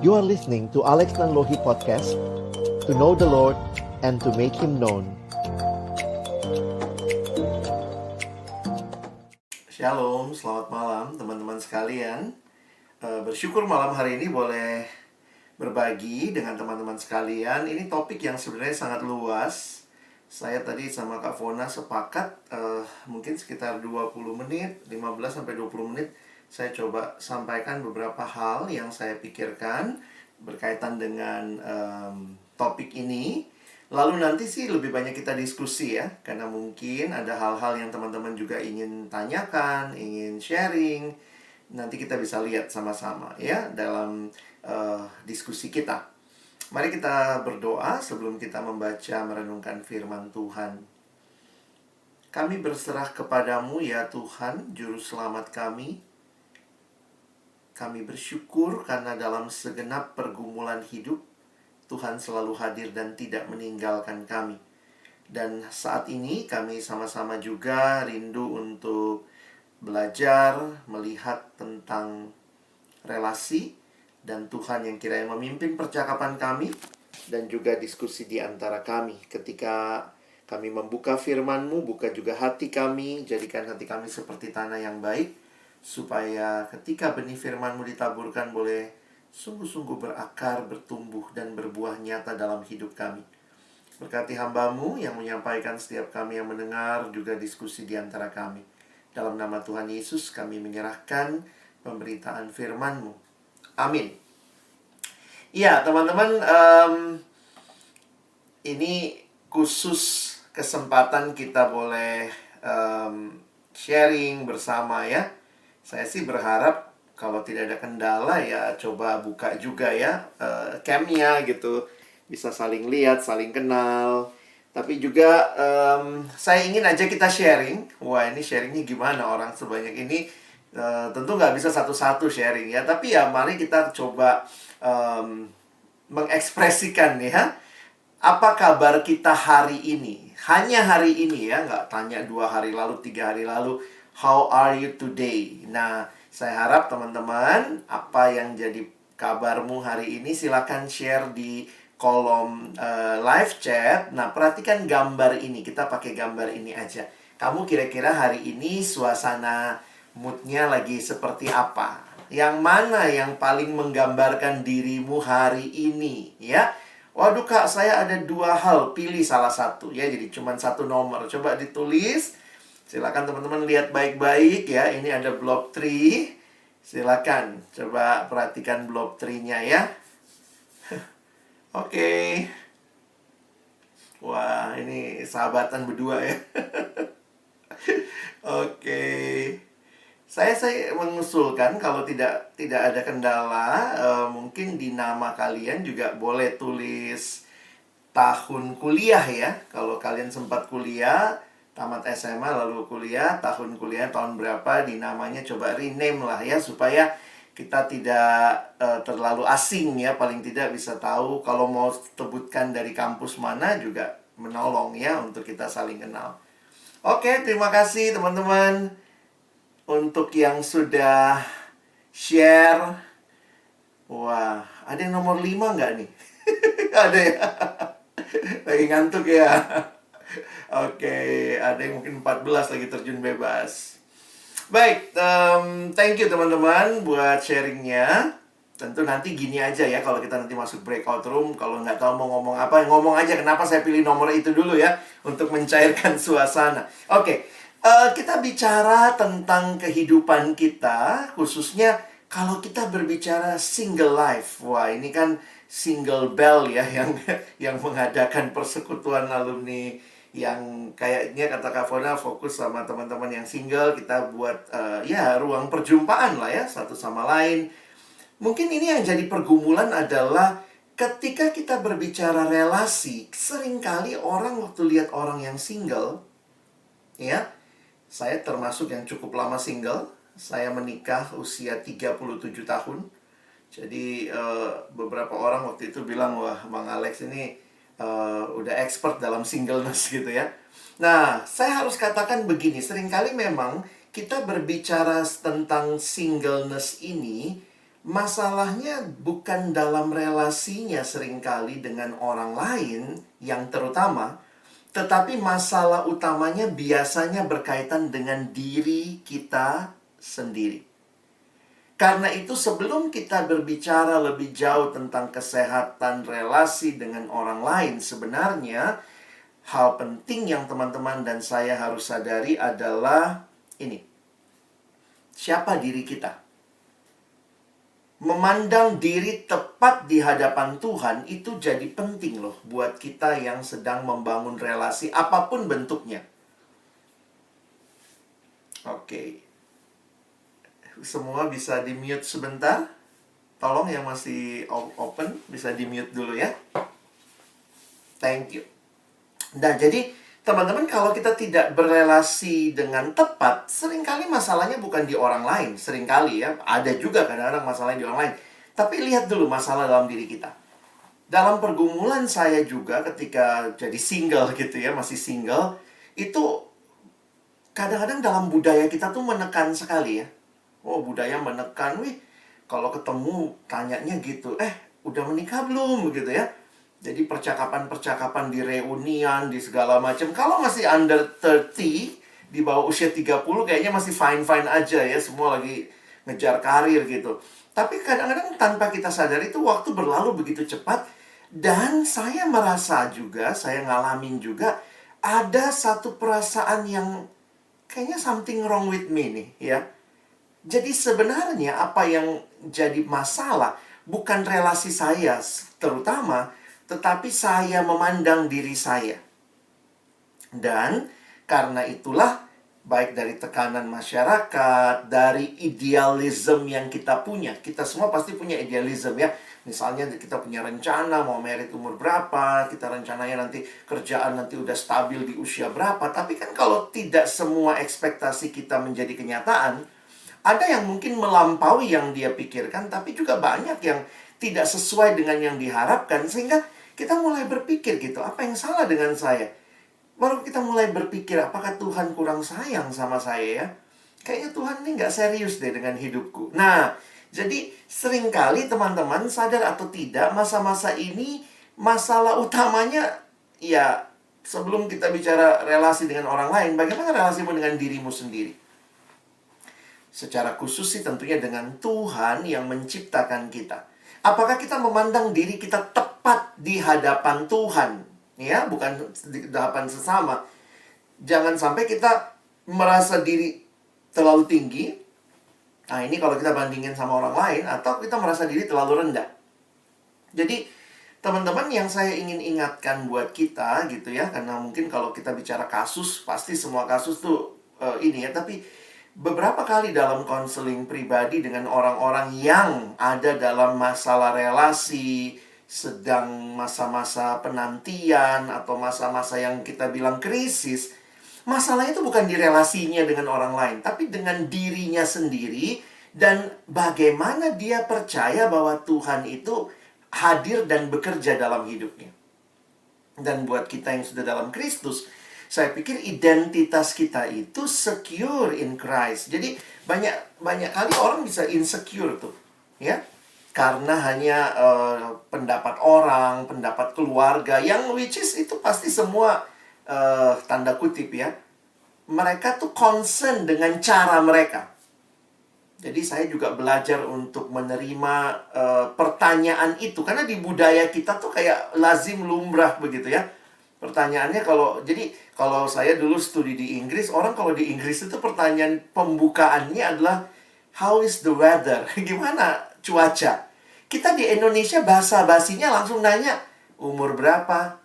You are listening to Alex Nanlohi Podcast, to know the Lord and to make Him known. Shalom, selamat malam teman-teman sekalian. Bersyukur malam hari ini boleh berbagi dengan teman-teman sekalian. Ini topik yang sebenarnya sangat luas. Saya tadi sama Kak Fona sepakat mungkin sekitar 20 menit, 15-20 menit saya coba sampaikan beberapa hal yang saya pikirkan berkaitan dengan topik ini. Lalu nanti sih lebih banyak kita diskusi ya, karena mungkin ada hal-hal yang teman-teman juga ingin tanyakan, ingin sharing. Nanti kita bisa lihat sama-sama ya dalam diskusi kita. Mari kita berdoa sebelum kita membaca merenungkan firman Tuhan. Kami berserah kepadamu ya Tuhan, Juru Selamat kami. Kami bersyukur karena dalam segenap pergumulan hidup, Tuhan selalu hadir dan tidak meninggalkan kami. Dan saat ini kami sama-sama juga rindu untuk belajar, melihat tentang relasi, dan Tuhan yang kiranya memimpin percakapan kami, dan juga diskusi di antara kami. Ketika kami membuka firman-Mu, buka juga hati kami, jadikan hati kami seperti tanah yang baik, supaya ketika benih firman-Mu ditaburkan boleh sungguh-sungguh berakar, bertumbuh, dan berbuah nyata dalam hidup kami. Berkati hamba-Mu yang menyampaikan, setiap kami yang mendengar, juga diskusi di antara kami. Dalam nama Tuhan Yesus kami menyerahkan pemberitaan firman-Mu. Amin. Ya teman-teman, ini khusus kesempatan kita boleh sharing bersama ya. Saya sih berharap kalau tidak ada kendala ya coba buka juga ya camnya gitu. Bisa saling lihat, saling kenal. Tapi juga saya ingin aja kita sharing. Wah ini sharingnya gimana orang sebanyak ini. Tentu nggak bisa satu-satu sharing ya. Tapi ya mari kita coba mengekspresikan ya. Apa kabar kita hari ini? Hanya hari ini ya. Nggak tanya 2 hari lalu, 3 hari lalu. How are you today? Nah, saya harap teman-teman, apa yang jadi kabarmu hari ini, silakan share di kolom live chat. Nah, perhatikan gambar ini. Kita pakai gambar ini aja. Kamu kira-kira hari ini suasana moodnya lagi seperti apa? Yang mana yang paling menggambarkan dirimu hari ini? Ya, waduh Kak, saya ada 2 hal. Pilih salah satu ya. Jadi cuma 1 nomor. Coba ditulis. Silakan teman-teman lihat baik-baik ya. Ini ada blob tree. Silakan coba perhatikan blob tree-nya ya. Oke. Wah, ini sahabatan berdua ya. Oke. Saya mengusulkan kalau tidak ada kendala, mungkin di nama kalian juga boleh tulis tahun kuliah ya. Kalau kalian sempat kuliah, tamat SMA lalu kuliah, tahun kuliah tahun berapa, di namanya coba rename lah ya, supaya kita tidak terlalu asing ya. Paling tidak bisa tahu, kalau mau sebutkan dari kampus mana juga menolong ya, untuk kita saling kenal. Oke, terima kasih teman-teman untuk yang sudah share. Wah, ada yang nomor 5 nggak nih? Ada ya? Lagi ngantuk ya? Oke, ada yang mungkin 14 lagi terjun bebas. Baik, thank you teman-teman buat sharingnya. Tentu nanti gini aja ya, kalau kita nanti masuk breakout room, kalau nggak tahu mau ngomong apa, ngomong aja. Kenapa saya pilih nomor itu dulu ya, untuk mencairkan suasana. Oke, kita bicara tentang kehidupan kita, khususnya kalau kita berbicara single life. Wah, ini kan Single Bell ya, yang mengadakan persekutuan alumni yang kayaknya kata Kak Fona fokus sama teman-teman yang single. Kita buat ya ruang perjumpaan lah ya, satu sama lain. Mungkin ini yang jadi pergumulan adalah ketika kita berbicara relasi, seringkali orang waktu lihat orang yang single, ya, saya termasuk yang cukup lama single. Saya menikah usia 37 tahun. Jadi beberapa orang waktu itu bilang, wah Bang Alex ini udah expert dalam singleness gitu ya. Nah, saya harus katakan begini, seringkali memang kita berbicara tentang singleness ini, masalahnya bukan dalam relasinya seringkali dengan orang lain yang terutama, tetapi masalah utamanya biasanya berkaitan dengan diri kita sendiri. Karena itu sebelum kita berbicara lebih jauh tentang kesehatan relasi dengan orang lain, sebenarnya hal penting yang teman-teman dan saya harus sadari adalah ini. Siapa diri kita? Memandang diri tepat di hadapan Tuhan itu jadi penting loh buat kita yang sedang membangun relasi apapun bentuknya. Oke. Semua bisa di-mute sebentar. Tolong yang masih open bisa di-mute dulu ya. Thank you. Nah, jadi teman-teman, kalau kita tidak berrelasi dengan tepat, seringkali masalahnya bukan di orang lain. Seringkali ya, ada juga kadang-kadang masalahnya di orang lain. Tapi lihat dulu masalah dalam diri kita. Dalam pergumulan saya juga ketika jadi single gitu ya, masih single, itu kadang-kadang dalam budaya kita tuh menekan sekali ya. Oh, budaya menekan, wih, kalau ketemu tanyanya gitu, udah menikah belum? Begitu ya. Jadi percakapan-percakapan di reunian, di segala macam. Kalau masih under 30, di bawah usia 30, kayaknya masih fine-fine aja ya. Semua lagi ngejar karir gitu. Tapi kadang-kadang tanpa kita sadar itu waktu berlalu begitu cepat. Dan saya merasa juga, saya ngalamin juga, ada satu perasaan yang kayaknya something wrong with me nih ya. Jadi sebenarnya apa yang jadi masalah bukan relasi saya terutama, tetapi saya memandang diri saya. Dan karena itulah, baik dari tekanan masyarakat, dari idealisme yang kita punya. Kita semua pasti punya idealisme ya. Misalnya kita punya rencana mau merit umur berapa, kita rencananya nanti kerjaan nanti udah stabil di usia berapa. Tapi kan kalau tidak semua ekspektasi kita menjadi kenyataan, ada yang mungkin melampaui yang dia pikirkan, tapi juga banyak yang tidak sesuai dengan yang diharapkan. Sehingga kita mulai berpikir gitu, apa yang salah dengan saya? Baru kita mulai berpikir, apakah Tuhan kurang sayang sama saya ya? Kayaknya Tuhan ini nggak serius deh dengan hidupku. Nah, jadi seringkali teman-teman sadar atau tidak, masa-masa ini masalah utamanya, ya sebelum kita bicara relasi dengan orang lain, bagaimana relasimu dengan dirimu sendiri? Secara khusus sih tentunya dengan Tuhan yang menciptakan kita. Apakah kita memandang diri kita tepat di hadapan Tuhan? Ya, bukan di hadapan sesama. Jangan sampai kita merasa diri terlalu tinggi. Nah, ini kalau kita bandingin sama orang lain, atau kita merasa diri terlalu rendah. Jadi, teman-teman, yang saya ingin ingatkan buat kita gitu ya, karena mungkin kalau kita bicara kasus, pasti semua kasus tuh ini ya, tapi beberapa kali dalam konseling pribadi dengan orang-orang yang ada dalam masalah relasi, sedang masa-masa penantian, atau masa-masa yang kita bilang krisis, masalahnya itu bukan di relasinya dengan orang lain, tapi dengan dirinya sendiri, dan bagaimana dia percaya bahwa Tuhan itu hadir dan bekerja dalam hidupnya. Dan buat kita yang sudah dalam Kristus, saya pikir identitas kita itu secure in Christ. Jadi banyak kali orang bisa insecure tuh, ya, karena hanya pendapat orang, pendapat keluarga, yang which is itu pasti semua tanda kutip ya. Mereka tuh concern dengan cara mereka. Jadi saya juga belajar untuk menerima pertanyaan itu, karena di budaya kita tuh kayak lazim lumrah begitu ya. Pertanyaannya kalau saya dulu studi di Inggris, orang kalau di Inggris itu pertanyaan pembukaannya adalah how is the weather? Gimana cuaca? Kita di Indonesia basa-basinya langsung nanya umur berapa?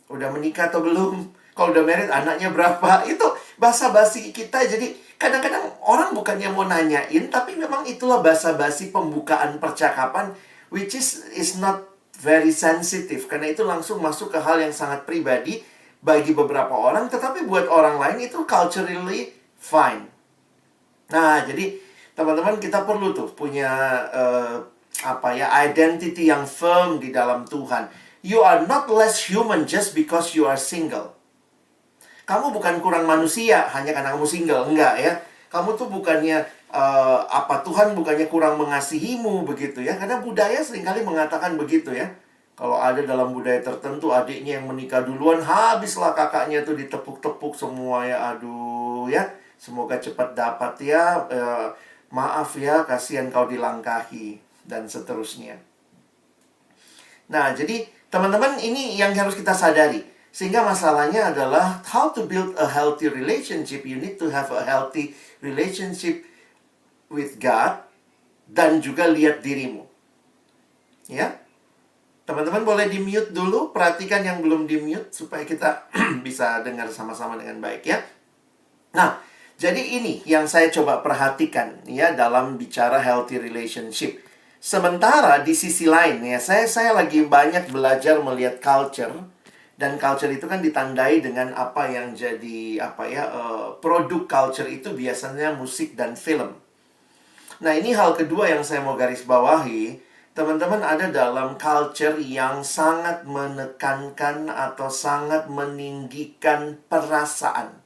Udah menikah atau belum? Kalau udah married anaknya berapa? Itu basa-basi kita. Jadi kadang-kadang orang bukannya mau nanyain, tapi memang itulah basa-basi pembukaan percakapan, which is not very sensitive, karena itu langsung masuk ke hal yang sangat pribadi bagi beberapa orang, tetapi buat orang lain itu culturally fine. Nah, jadi teman-teman, kita perlu tuh punya identity yang firm di dalam Tuhan. You are not less human just because you are single. kamu bukan kurang manusia hanya karena kamu single. Enggak ya. Kamu tuh bukannya Tuhan bukannya kurang mengasihimu begitu ya. Karena budaya seringkali mengatakan begitu ya. Kalau ada dalam budaya tertentu adiknya yang menikah duluan, habislah kakaknya tuh ditepuk-tepuk semua ya. Aduh ya. Semoga cepat dapat ya. Maaf ya, kasihan kau dilangkahi dan seterusnya. Nah, jadi teman-teman ini yang harus kita sadari. Sehingga masalahnya adalah how to build a healthy relationship. You need to have a healthy relationship with God dan juga lihat dirimu. Ya. Teman-teman boleh di-mute dulu, perhatikan yang belum di-mute supaya kita bisa dengar sama-sama dengan baik ya. Nah, jadi ini yang saya coba perhatikan ya dalam bicara healthy relationship. Sementara di sisi lain ya, saya lagi banyak belajar melihat culture. Dan culture itu kan ditandai dengan apa yang jadi produk culture itu biasanya musik dan film. Nah, ini hal kedua yang saya mau garis bawahi. Teman-teman ada dalam culture yang sangat menekankan atau sangat meninggikan perasaan.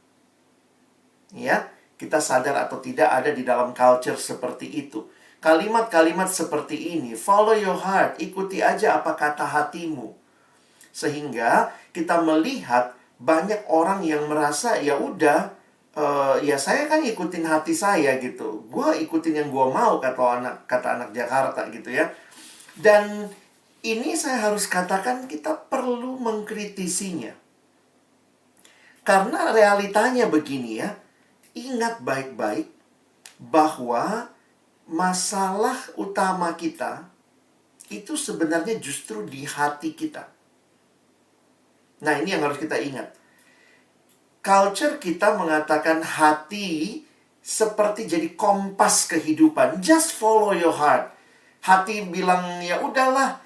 Ya, kita sadar atau tidak ada di dalam culture seperti itu. Kalimat-kalimat seperti ini, follow your heart, ikuti aja apa kata hatimu. Sehingga kita melihat banyak orang yang merasa ya udah, ya saya kan ikutin hati saya gitu. Gue ikutin yang gue mau, kata anak Jakarta gitu ya. Dan ini saya harus katakan kita perlu mengkritisinya. Karena realitanya begini ya. Ingat baik-baik bahwa masalah utama kita itu sebenarnya justru di hati kita. Nah, ini yang harus kita ingat. Culture kita mengatakan hati seperti jadi kompas kehidupan. Just follow your heart. Hati bilang, ya udahlah,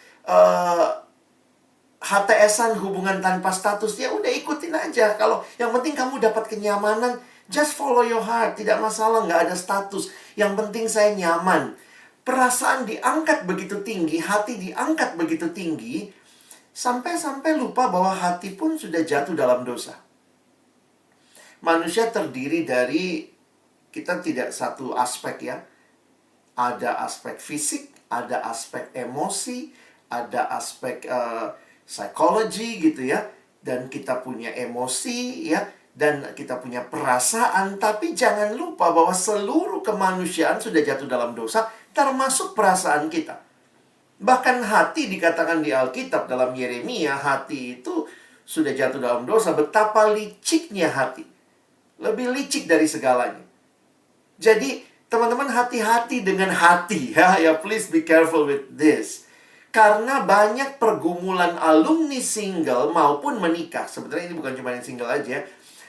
HTS-an hubungan tanpa status, ya udah ikutin aja. Kalau yang penting kamu dapat kenyamanan, just follow your heart. Tidak masalah, nggak ada status. Yang penting saya nyaman. Perasaan diangkat begitu tinggi, hati diangkat begitu tinggi, sampai-sampai lupa bahwa hati pun sudah jatuh dalam dosa. Manusia terdiri dari, kita tidak satu aspek ya. Ada aspek fisik, ada aspek emosi, ada aspek psikologi gitu ya. Dan kita punya emosi ya. Dan kita punya perasaan. Tapi jangan lupa bahwa seluruh kemanusiaan sudah jatuh dalam dosa, termasuk perasaan kita. Bahkan hati dikatakan di Alkitab dalam Yeremia, hati itu sudah jatuh dalam dosa. Betapa liciknya hati. Lebih licik dari segalanya. Jadi, teman-teman hati-hati dengan hati. Ya, please be careful with this. Karena banyak pergumulan alumni single maupun menikah. Sebenarnya ini bukan cuma yang single aja.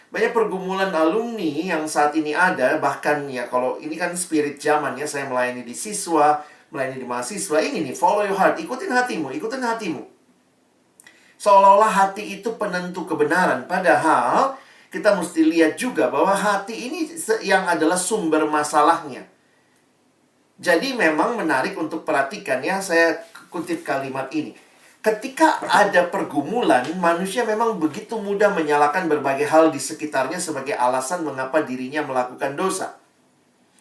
Banyak pergumulan alumni yang saat ini ada. Bahkan ya, kalau ini kan spirit zaman ya. Saya melayani di siswa, melayani di mahasiswa. Ini nih, follow your heart. Ikutin hatimu, ikutin hatimu. Seolah-olah hati itu penentu kebenaran. Padahal kita mesti lihat juga bahwa hati ini yang adalah sumber masalahnya. Jadi memang menarik untuk perhatikan ya. Saya kutip kalimat ini. Ketika ada pergumulan, manusia memang begitu mudah menyalahkan berbagai hal di sekitarnya sebagai alasan mengapa dirinya melakukan dosa.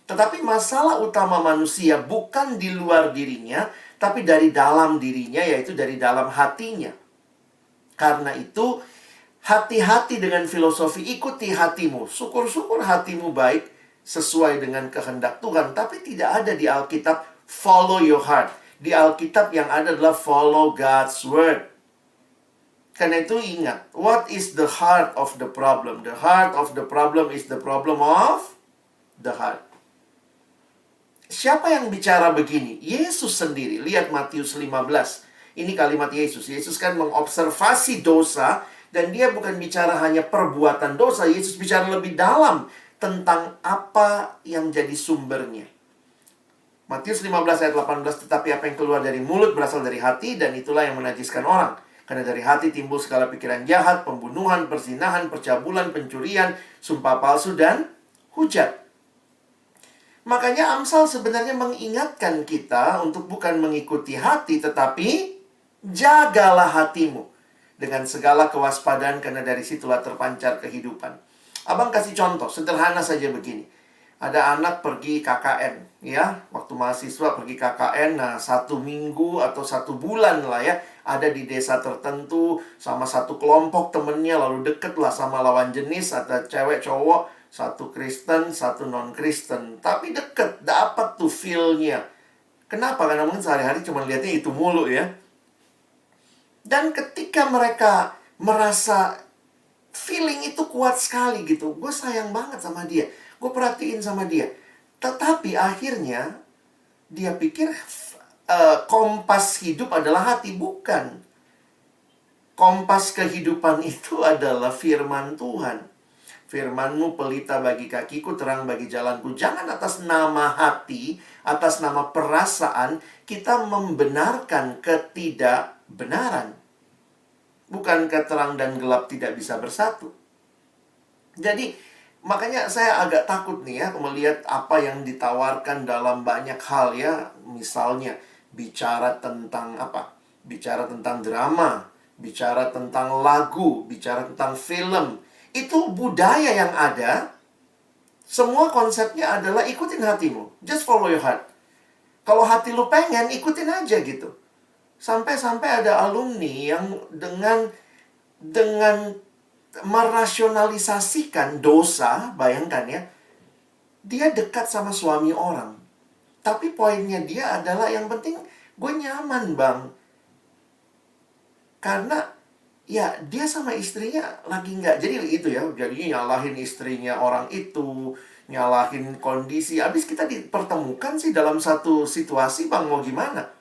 Tetapi masalah utama manusia bukan di luar dirinya, tapi dari dalam dirinya, yaitu dari dalam hatinya. Karena itu, hati-hati dengan filosofi ikuti hatimu. Syukur-syukur hatimu baik sesuai dengan kehendak Tuhan. Tapi tidak ada di Alkitab follow your heart. Di Alkitab yang ada adalah follow God's word. Karena itu ingat, what is the heart of the problem? The heart of the problem is the problem of the heart. Siapa yang bicara begini? Yesus sendiri. Lihat Matius 15. Ini kalimat Yesus. Yesus kan mengobservasi dosa. Dan dia bukan bicara hanya perbuatan dosa. Yesus bicara lebih dalam tentang apa yang jadi sumbernya. Matius 15 ayat 18. Tetapi apa yang keluar dari mulut berasal dari hati. Dan itulah yang menajiskan orang. Karena dari hati timbul segala pikiran jahat, pembunuhan, perzinahan, percabulan, pencurian, sumpah palsu, dan hujat. Makanya Amsal sebenarnya mengingatkan kita untuk bukan mengikuti hati, tetapi jagalah hatimu. dengan segala kewaspadaan karena dari situlah terpancar kehidupan. Abang kasih contoh, sederhana saja begini. Ada anak pergi KKN, ya, waktu mahasiswa pergi KKN, nah 1 minggu atau 1 bulan lah ya, ada di desa tertentu sama satu kelompok temennya, lalu deket lah sama lawan jenis, ada cewek cowok, satu Kristen, satu non-Kristen, tapi deket, dapat tuh feel-nya. Kenapa? Karena mungkin sehari-hari cuma lihatnya itu mulu ya. Dan ketika mereka merasa feeling itu kuat sekali gitu, gue sayang banget sama dia, gue perhatiin sama dia. Tetapi akhirnya dia pikir kompas hidup adalah hati. Bukan. Kompas kehidupan itu adalah firman Tuhan. Firman-Mu pelita bagi kakiku, terang bagi jalanku. Jangan atas nama hati, atas nama perasaan, kita membenarkan ketidakbenaran. Bukankah terang dan gelap tidak bisa bersatu? Jadi, makanya saya agak takut nih ya melihat apa yang ditawarkan dalam banyak hal ya. Misalnya, bicara tentang apa? Bicara tentang drama, bicara tentang lagu, bicara tentang film. Itu budaya yang ada. Semua konsepnya adalah ikutin hatimu. Just follow your heart. Kalau hati lu pengen, ikutin aja gitu. Sampai-sampai ada alumni yang dengan merasionalisasikan dosa, bayangkan ya, dia dekat sama suami orang. Tapi poinnya dia adalah yang penting gue nyaman bang. Karena ya dia sama istrinya lagi nggak, jadi itu ya, jadinya nyalahin istrinya orang itu, nyalahin kondisi. Habis kita dipertemukan sih dalam satu situasi bang, mau gimana?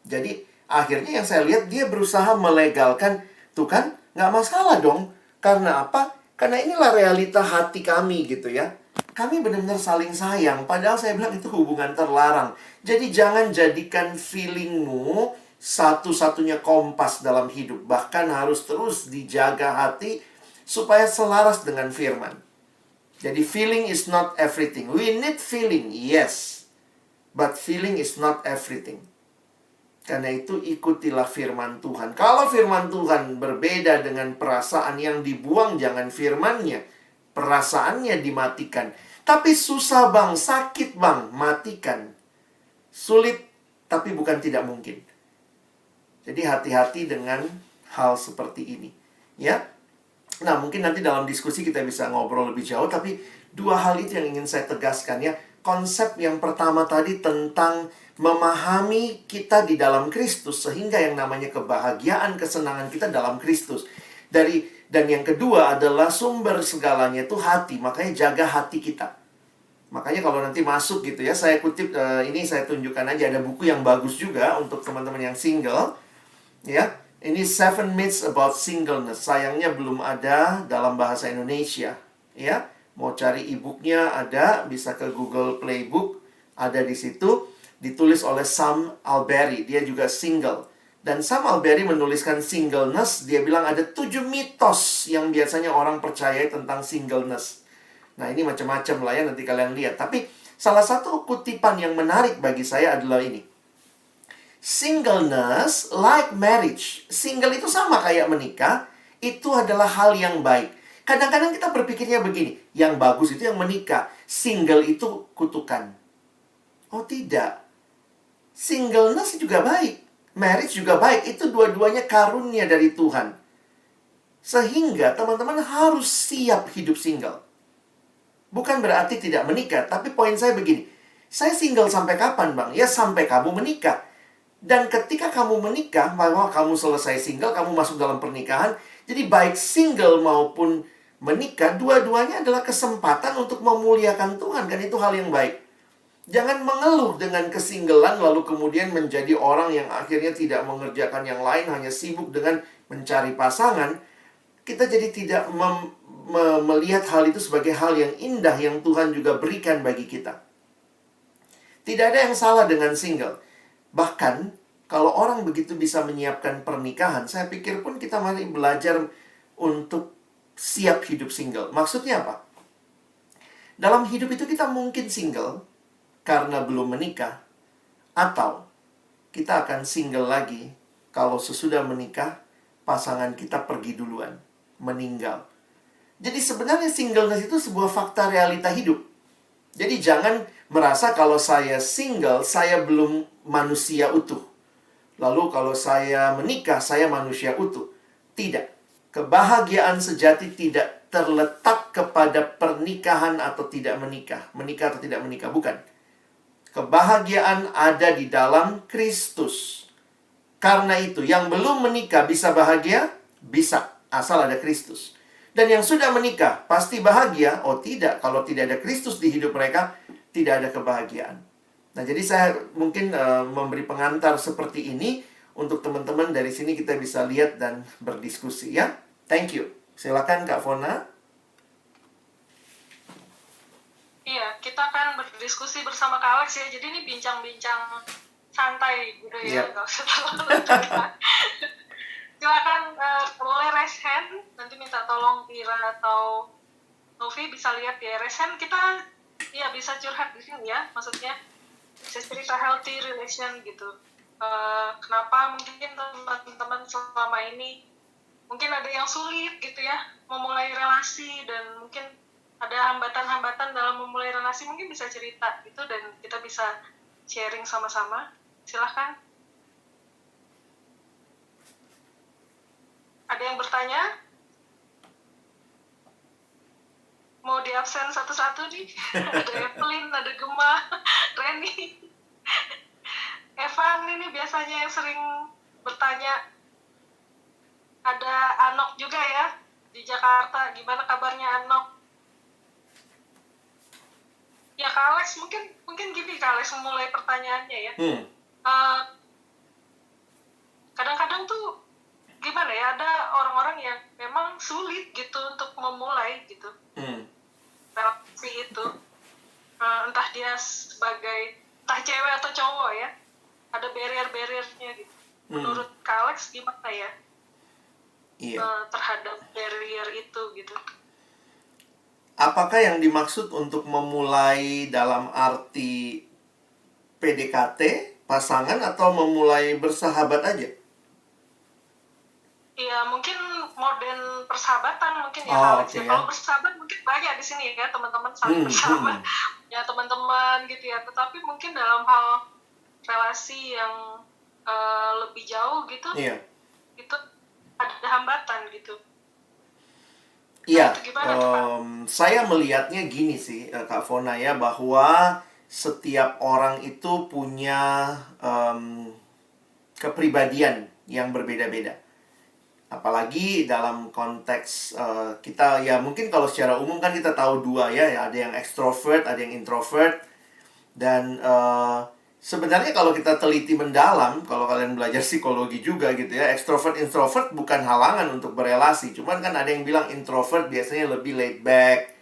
Jadi akhirnya yang saya lihat dia berusaha melegalkan, tuh kan nggak masalah dong. Karena apa? Karena inilah realita hati kami gitu ya. Kami benar-benar saling sayang. Padahal saya bilang itu hubungan terlarang. Jadi jangan jadikan feelingmu satu-satunya kompas dalam hidup. Bahkan harus terus dijaga hati supaya selaras dengan firman. Jadi feeling is not everything. We need feeling, yes. But feeling is not everything. Karena itu ikutilah firman Tuhan. Kalau firman Tuhan berbeda dengan perasaan yang dibuang, jangan firmannya. Perasaannya dimatikan. Tapi susah bang, sakit bang, matikan. Sulit, tapi bukan tidak mungkin. Jadi hati-hati dengan hal seperti ini. Ya. Nah, mungkin nanti dalam diskusi kita bisa ngobrol lebih jauh. Tapi 2 hal itu yang ingin saya tegaskan ya. Konsep yang pertama tadi tentang memahami kita di dalam Kristus, sehingga yang namanya kebahagiaan, kesenangan kita dalam Kristus. Dan yang kedua adalah sumber segalanya itu hati. Makanya jaga hati kita. Makanya kalau nanti masuk gitu ya, saya kutip ini, saya tunjukkan aja, ada buku yang bagus juga untuk teman-teman yang single. Ya, ini 7 Myths About Singleness. Sayangnya belum ada dalam bahasa Indonesia. Ya, mau cari e-booknya ada, bisa ke Google Playbook, ada di situ. Ditulis oleh Sam Allberry, dia juga single. Dan Sam Allberry menuliskan singleness, dia bilang ada 7 mitos yang biasanya orang percaya tentang singleness. Nah, ini macam-macam lah ya, nanti kalian lihat. Tapi salah satu kutipan yang menarik bagi saya adalah ini. Singleness like marriage. Single itu sama kayak menikah, itu adalah hal yang baik. Kadang-kadang kita berpikirnya begini, yang bagus itu yang menikah, single itu kutukan. Oh tidak. Singleness juga baik, marriage juga baik. Itu dua-duanya karunia dari Tuhan. Sehingga teman-teman harus siap hidup single. Bukan berarti tidak menikah, tapi poin saya begini. Saya single sampai kapan bang? Ya sampai kamu menikah. Dan ketika kamu menikah, bahwa kamu selesai single, kamu masuk dalam pernikahan. Jadi baik single maupun menikah, dua-duanya adalah kesempatan untuk memuliakan Tuhan. Kan itu hal yang baik. Jangan mengeluh dengan kesinggelan lalu kemudian menjadi orang yang akhirnya tidak mengerjakan yang lain, hanya sibuk dengan mencari pasangan. Kita jadi tidak melihat hal itu sebagai hal yang indah yang Tuhan juga berikan bagi kita. Tidak ada yang salah dengan single. Bahkan kalau orang begitu bisa menyiapkan pernikahan, saya pikir pun kita mari belajar untuk siap hidup single. Maksudnya apa? Dalam hidup itu kita mungkin single karena belum menikah, atau kita akan single lagi kalau sesudah menikah pasangan kita pergi duluan, meninggal. Jadi sebenarnya singleness itu sebuah fakta realita hidup. Jadi jangan merasa kalau saya single, saya belum manusia utuh. Lalu kalau saya menikah, saya manusia utuh. Tidak. Kebahagiaan sejati tidak terletak kepada pernikahan atau tidak menikah. Menikah atau tidak menikah, bukan. Kebahagiaan ada di dalam Kristus. Karena itu, yang belum menikah bisa bahagia? Bisa, asal ada Kristus. Dan yang sudah menikah, pasti bahagia? Oh tidak, kalau tidak ada Kristus di hidup mereka, tidak ada kebahagiaan. Nah, jadi saya mungkin memberi pengantar seperti ini. Untuk teman-teman dari sini kita bisa lihat dan berdiskusi ya. Thank you. Silakan Kak Fona. Iya, kita akan berdiskusi bersama Kak Alex ya. Jadi ini bincang-bincang santai gitu ya, nggak usah terlalu tegang. Silakan boleh raise hand, nanti minta tolong Ira atau Novi bisa lihat ya. Raise hand kita ya bisa curhat di sini ya, maksudnya bisa cerita healthy relation gitu. Kenapa mungkin teman-teman selama ini mungkin ada yang sulit gitu ya memulai relasi, dan mungkin ada hambatan-hambatan dalam memulai relasi, mungkin bisa cerita gitu dan kita bisa sharing sama-sama. Silahkan. Ada yang bertanya? Mau di absen satu-satu nih? Ada Evelyn, ada Gemma, Reni, Evan ini biasanya yang sering bertanya. Ada Anok juga ya di Jakarta. Gimana kabarnya Anok? Ya Kak Alex, mungkin gini Kak Alex memulai pertanyaannya ya. Kadang-kadang tuh gimana ya, ada orang-orang yang memang sulit gitu untuk memulai gitu relasi itu. Entah dia entah cewek atau cowok ya, ada barrier-barriernya gitu. Menurut Kak Alex gimana ya? Iya. Terhadap barrier itu gitu. Apakah yang dimaksud untuk memulai dalam arti PDKT, pasangan, atau memulai bersahabat aja? Iya, mungkin modern persahabatan mungkin ya, Alex. Okay, ya. Kalau bersahabat mungkin banyak di sini ya, teman-teman saling bersahabat, ya teman-teman gitu ya. Tetapi mungkin dalam hal relasi yang lebih jauh gitu, itu ada hambatan gitu. Iya, saya melihatnya gini sih, Kak Fona ya, bahwa setiap orang itu punya kepribadian yang berbeda-beda. Apalagi dalam konteks kita, ya mungkin kalau secara umum kan kita tahu dua ya, ada yang extrovert, ada yang introvert. Dan sebenarnya kalau kita teliti mendalam, kalau kalian belajar psikologi juga gitu ya, extrovert, introvert bukan halangan untuk berelasi. Cuman kan ada yang bilang introvert biasanya lebih laid back,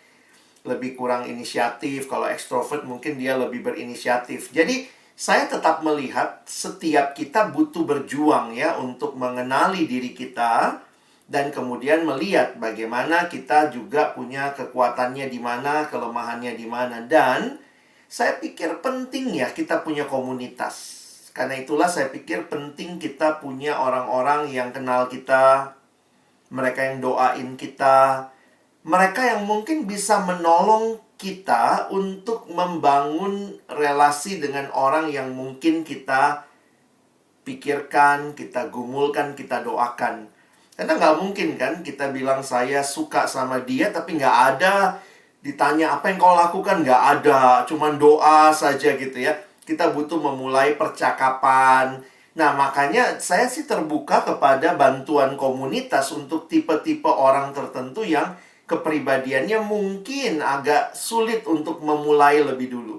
lebih kurang inisiatif. Kalau extrovert mungkin dia lebih berinisiatif. Jadi saya tetap melihat setiap kita butuh berjuang ya untuk mengenali diri kita, dan kemudian melihat bagaimana kita juga punya kekuatannya di mana, kelemahannya di mana. Dan saya pikir penting ya kita punya komunitas. Karena itulah saya pikir penting kita punya orang-orang yang kenal kita, mereka yang doain kita, mereka yang mungkin bisa menolong kita untuk membangun relasi dengan orang yang mungkin kita pikirkan, kita gumulkan, kita doakan. Karena nggak mungkin kan kita bilang saya suka sama dia tapi nggak ada, ditanya apa yang kau lakukan, nggak ada, cuman doa saja gitu ya. Kita butuh memulai percakapan. Nah, makanya saya sih terbuka kepada bantuan komunitas untuk tipe-tipe orang tertentu yang kepribadiannya mungkin agak sulit untuk memulai lebih dulu.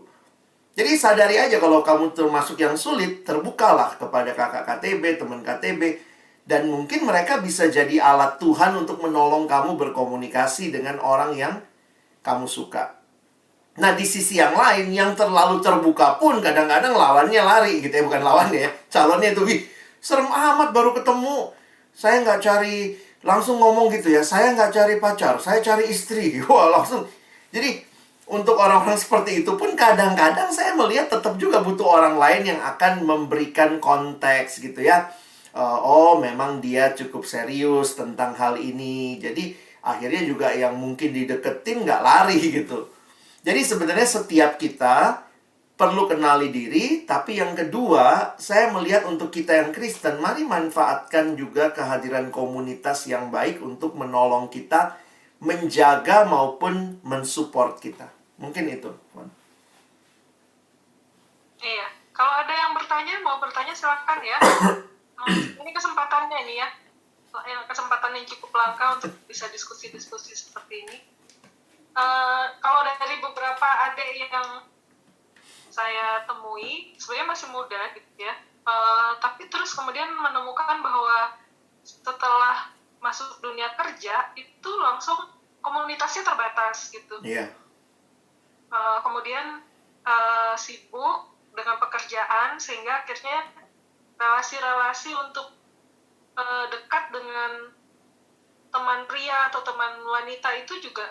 Jadi sadari aja kalau kamu termasuk yang sulit, terbukalah kepada kakak KTB, teman KTB. Dan mungkin mereka bisa jadi alat Tuhan untuk menolong kamu berkomunikasi dengan orang yang kamu suka. Nah, di sisi yang lain, yang terlalu terbuka pun kadang-kadang lawannya lari gitu ya. Bukan lawannya ya, calonnya itu, serem amat baru ketemu. Saya nggak cari, langsung ngomong gitu ya, saya nggak cari pacar, saya cari istri. Wah, langsung. Jadi, untuk orang-orang seperti itu pun kadang-kadang saya melihat tetap juga butuh orang lain yang akan memberikan konteks gitu ya. oh memang dia cukup serius tentang hal ini. Jadi akhirnya juga yang mungkin dideketin nggak lari gitu. Jadi sebenarnya setiap kita perlu kenali diri, tapi yang kedua, saya melihat untuk kita yang Kristen, mari manfaatkan juga kehadiran komunitas yang baik untuk menolong kita menjaga maupun mensupport kita. Mungkin itu, Wan. Iya, kalau ada yang mau bertanya silakan ya. Ini kesempatannya nih ya, kesempatan yang cukup langka untuk bisa diskusi-diskusi seperti ini. Kalau dari beberapa adik yang saya temui, sebenarnya masih muda gitu ya, tapi terus kemudian menemukan bahwa setelah masuk dunia kerja itu langsung komunitasnya terbatas gitu. Iya. Kemudian sibuk dengan pekerjaan sehingga akhirnya relasi-relasi untuk dekat dengan teman pria atau teman wanita itu juga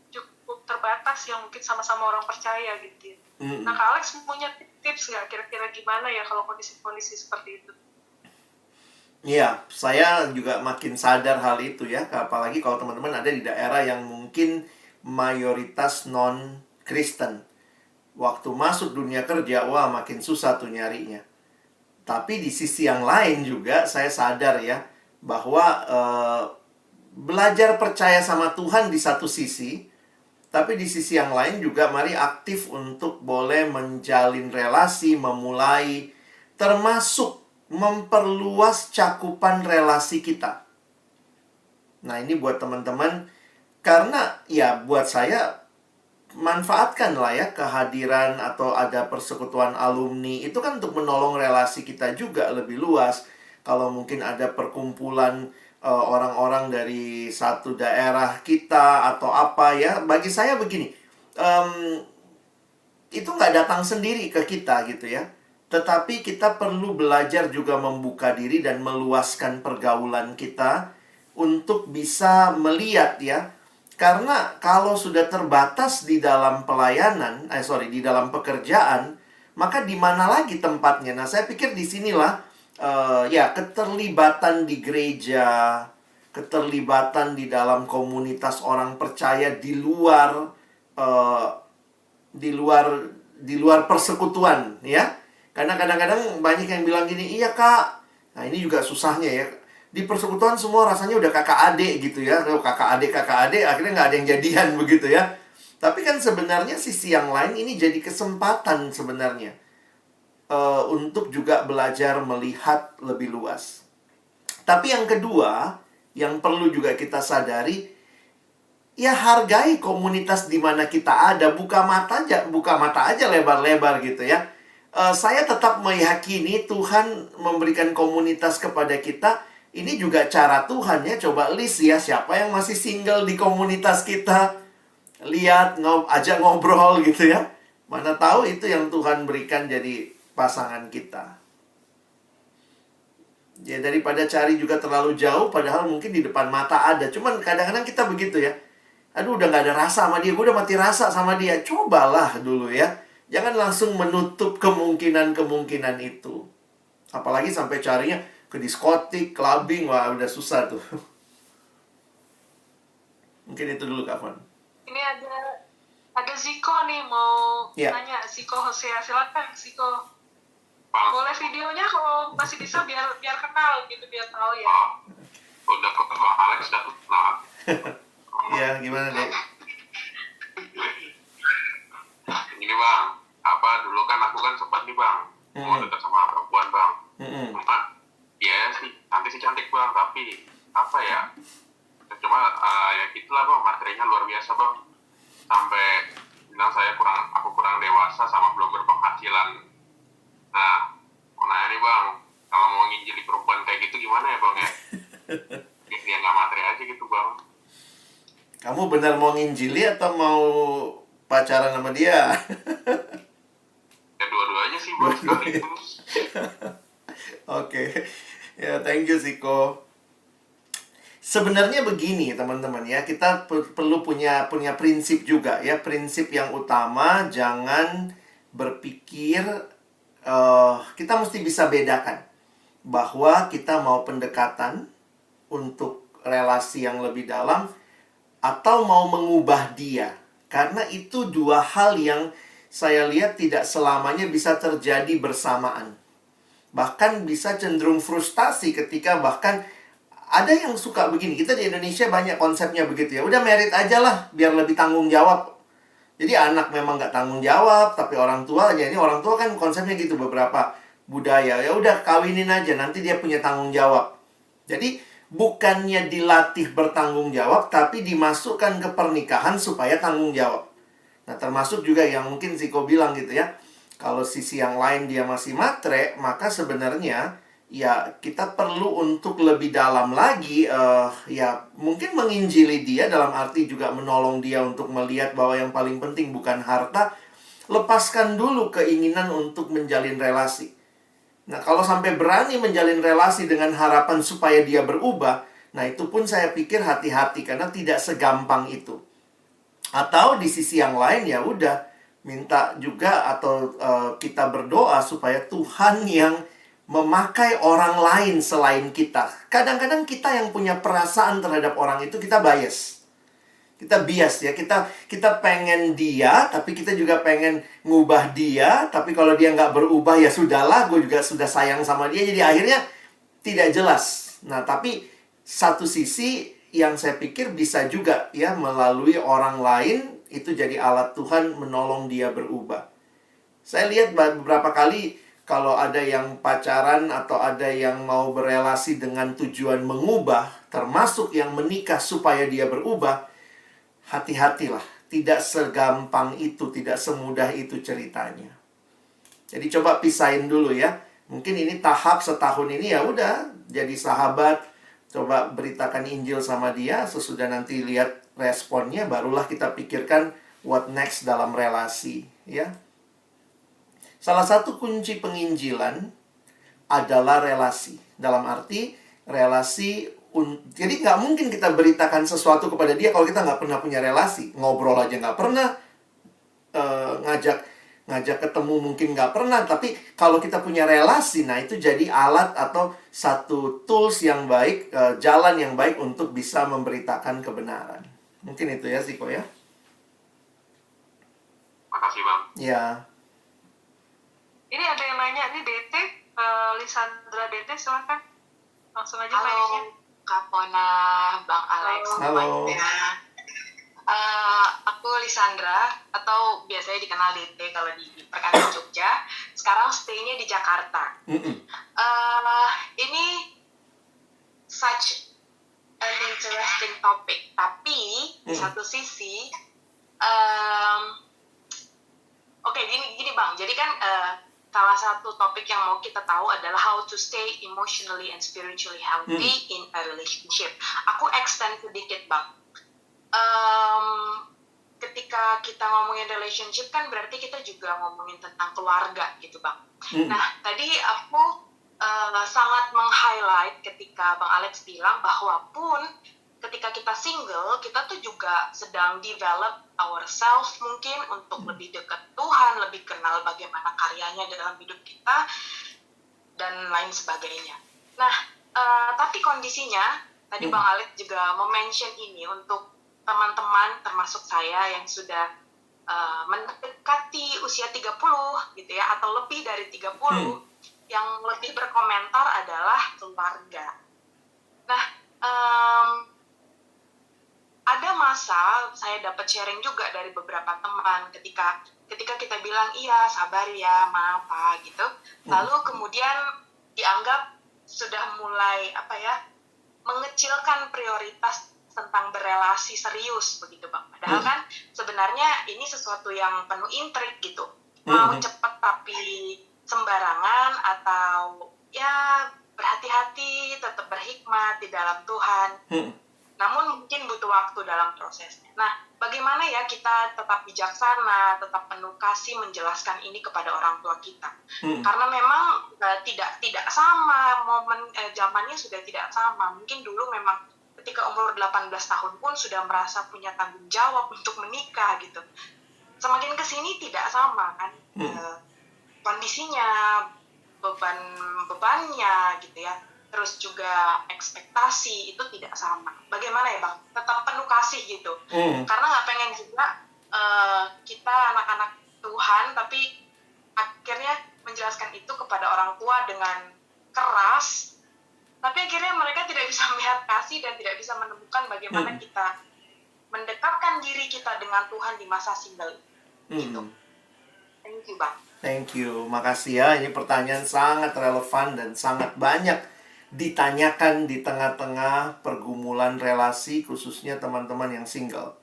cukup terbatas yang mungkin sama-sama orang percaya gitu ya. Nah, Kak Alex punya tips nggak kira-kira gimana ya kalau kondisi-kondisi seperti itu? Iya, saya juga makin sadar hal itu ya. Apalagi kalau teman-teman ada di daerah yang mungkin mayoritas non-Kristen. Waktu masuk dunia kerja, wah makin susah tuh nyarinya. Tapi di sisi yang lain juga saya sadar ya, bahwa belajar percaya sama Tuhan di satu sisi, tapi di sisi yang lain juga mari aktif untuk boleh menjalin relasi, memulai, termasuk memperluas cakupan relasi kita. Nah, ini buat teman-teman, karena ya buat saya, manfaatkanlah ya kehadiran atau ada persekutuan alumni. Itu kan untuk menolong relasi kita juga lebih luas. Kalau mungkin ada perkumpulan orang-orang dari satu daerah kita atau apa ya, bagi saya begini, itu nggak datang sendiri ke kita gitu ya, tetapi kita perlu belajar juga membuka diri dan meluaskan pergaulan kita untuk bisa melihat ya, karena kalau sudah terbatas di dalam pelayanan, di dalam pekerjaan, maka di mana lagi tempatnya? Nah, saya pikir disinilah ya, keterlibatan di gereja, keterlibatan di dalam komunitas orang percaya di luar di luar persekutuan ya. Karena kadang-kadang banyak yang bilang gini, iya Kak. Nah, ini juga susahnya ya. Di persekutuan semua rasanya udah kakak adik gitu ya. Kakak adik, akhirnya nggak ada yang jadian begitu ya. Tapi kan sebenarnya sisi yang lain ini jadi kesempatan sebenarnya. Untuk juga belajar melihat lebih luas. Tapi yang kedua, yang perlu juga kita sadari, ya hargai komunitas di mana kita ada. Buka mata aja lebar-lebar gitu ya. Saya tetap meyakini Tuhan memberikan komunitas kepada kita. Ini juga cara Tuhan ya. Coba list ya, siapa yang masih single di komunitas kita. Lihat, ajak ngobrol gitu ya. Mana tahu itu yang Tuhan berikan jadi pasangan kita. Ya, daripada cari juga terlalu jauh, padahal mungkin di depan mata ada. Cuman kadang-kadang kita begitu ya. Aduh, udah gak ada rasa sama dia, gue udah mati rasa sama dia. Cobalah dulu ya. Jangan langsung menutup kemungkinan-kemungkinan itu. Apalagi sampai carinya ke diskotik, clubbing, wah udah susah tuh. Mungkin itu dulu Kak Fon. Ini ada Ziko nih mau tanya. Ziko Hosea, silakan Ziko. Boleh videonya kalau masih bisa biar kenal gitu, biar tahu ya. Udah kok Bang Alex udah kenal. Iya, gimana deh? Ini Bang, dulu kan aku kan sempat nih Bang, mau dekat sama perempuan Bang. Cuma ya sih, cantik Bang, tapi apa ya? Cuma ya gitulah Bang, materinya luar biasa Bang. Sampai bilang aku kurang dewasa sama belum berpenghasilan. Nah, mau nanya nih Bang, kalau mau nginjili perempuan kayak gitu gimana ya Bang ya? Biar dia nggak materi aja gitu Bang. Kamu benar mau nginjili atau mau pacaran sama dia? Ya dua-duanya sih Bang, sekaligus. Oke. Ya, thank you Ziko. Sebenarnya begini teman-teman ya, kita perlu punya prinsip juga ya. Prinsip yang utama, jangan berpikir kita mesti bisa bedakan bahwa kita mau pendekatan untuk relasi yang lebih dalam atau mau mengubah dia. Karena itu dua hal yang saya lihat tidak selamanya bisa terjadi bersamaan. Bahkan bisa cenderung frustasi ketika bahkan ada yang suka begini. Kita di Indonesia banyak konsepnya begitu ya. Udah merit aja lah biar lebih tanggung jawab. Jadi anak memang nggak tanggung jawab, tapi orang tua aja. Ini orang tua kan konsepnya gitu beberapa budaya. Ya udah kawinin aja, nanti dia punya tanggung jawab. Jadi bukannya dilatih bertanggung jawab, tapi dimasukkan ke pernikahan supaya tanggung jawab. Nah termasuk juga yang mungkin Ziko bilang gitu ya. Kalau sisi yang lain dia masih matre, maka sebenarnya ya kita perlu untuk lebih dalam lagi ya mungkin menginjili dia, dalam arti juga menolong dia untuk melihat bahwa yang paling penting bukan harta. Lepaskan dulu keinginan untuk menjalin relasi. Nah kalau sampai berani menjalin relasi dengan harapan supaya dia berubah, nah itu pun saya pikir hati-hati karena tidak segampang itu. Atau di sisi yang lain ya udah minta juga atau kita berdoa supaya Tuhan yang memakai orang lain selain kita. Kadang-kadang kita yang punya perasaan terhadap orang itu kita bias. Kita bias ya, kita pengen dia, tapi kita juga pengen ngubah dia. Tapi kalau dia nggak berubah ya sudahlah, gue juga sudah sayang sama dia. Jadi akhirnya tidak jelas. Nah tapi satu sisi yang saya pikir bisa juga ya melalui orang lain itu jadi alat Tuhan menolong dia berubah. Saya lihat beberapa kali kalau ada yang pacaran atau ada yang mau berelasi dengan tujuan mengubah, termasuk yang menikah supaya dia berubah, hati-hatilah. Tidak segampang itu, tidak semudah itu ceritanya. Jadi coba pisahin dulu ya. Mungkin ini tahap setahun ini ya udah jadi sahabat, coba beritakan Injil sama dia, sesudah nanti lihat responnya barulah kita pikirkan what next dalam relasi ya. Salah satu kunci penginjilan adalah relasi. Dalam arti relasi, jadi nggak mungkin kita beritakan sesuatu kepada dia kalau kita nggak pernah punya relasi. Ngobrol aja nggak pernah, ngajak ketemu mungkin nggak pernah. Tapi kalau kita punya relasi, nah itu jadi alat atau satu tools yang baik, jalan yang baik untuk bisa memberitakan kebenaran. Mungkin itu ya Ziko ya. Makasih Bang. Ya. Ini ada yang nanya, ini DT, Lisandra DT, silakan. Langsung aja Halo, nanya. Kak Pona, Bang Alex, Halo. semuanya. Aku Lisandra, atau biasanya dikenal DT kalau di Perkantan Jogja. Sekarang stay-nya di Jakarta. Ini such an interesting topic. Tapi, di satu sisi, oke, gini Bang. Jadi kan salah satu topik yang mau kita tahu adalah how to stay emotionally and spiritually healthy in a relationship. Aku extend sedikit Bang. Ketika kita ngomongin relationship kan berarti kita juga ngomongin tentang keluarga gitu Bang. Nah tadi aku sangat meng-highlight ketika Bang Alex bilang bahwa pun ketika kita single, kita tuh juga sedang develop ourselves mungkin untuk lebih dekat Tuhan, lebih kenal bagaimana karyanya dalam hidup kita, dan lain sebagainya. Nah, tapi kondisinya, tadi Bang Alex juga mention ini untuk teman-teman, termasuk saya yang sudah mendekati usia 30 gitu ya, atau lebih dari 30, yang lebih berkomentar adalah keluarga. Nah, ada masa saya dapat sharing juga dari beberapa teman ketika kita bilang iya sabar ya maaf gitu, lalu kemudian dianggap sudah mulai mengecilkan prioritas tentang berelasi serius begitu Bang. Padahal kan sebenarnya ini sesuatu yang penuh intrik gitu, mau cepat tapi sembarangan, atau ya berhati-hati, tetap berhikmat di dalam Tuhan. Namun mungkin butuh waktu dalam prosesnya. Nah, bagaimana ya kita tetap bijaksana, tetap penuh kasih menjelaskan ini kepada orang tua kita? Karena memang tidak sama, momen zamannya sudah tidak sama. Mungkin dulu memang ketika umur 18 tahun pun sudah merasa punya tanggung jawab untuk menikah gitu. Semakin kesini tidak sama kan kondisinya, beban-bebannya gitu ya, terus juga ekspektasi itu tidak sama. Bagaimana ya Bang? Tetap penuh kasih gitu. Karena nggak pengen juga kita anak-anak Tuhan tapi akhirnya menjelaskan itu kepada orang tua dengan keras, tapi akhirnya mereka tidak bisa melihat kasih dan tidak bisa menemukan bagaimana kita mendekatkan diri kita dengan Tuhan di masa single gitu. Thank you Bang. Thank you, makasih ya. Ini pertanyaan sangat relevan dan sangat banyak ditanyakan di tengah-tengah pergumulan relasi, khususnya teman-teman yang single.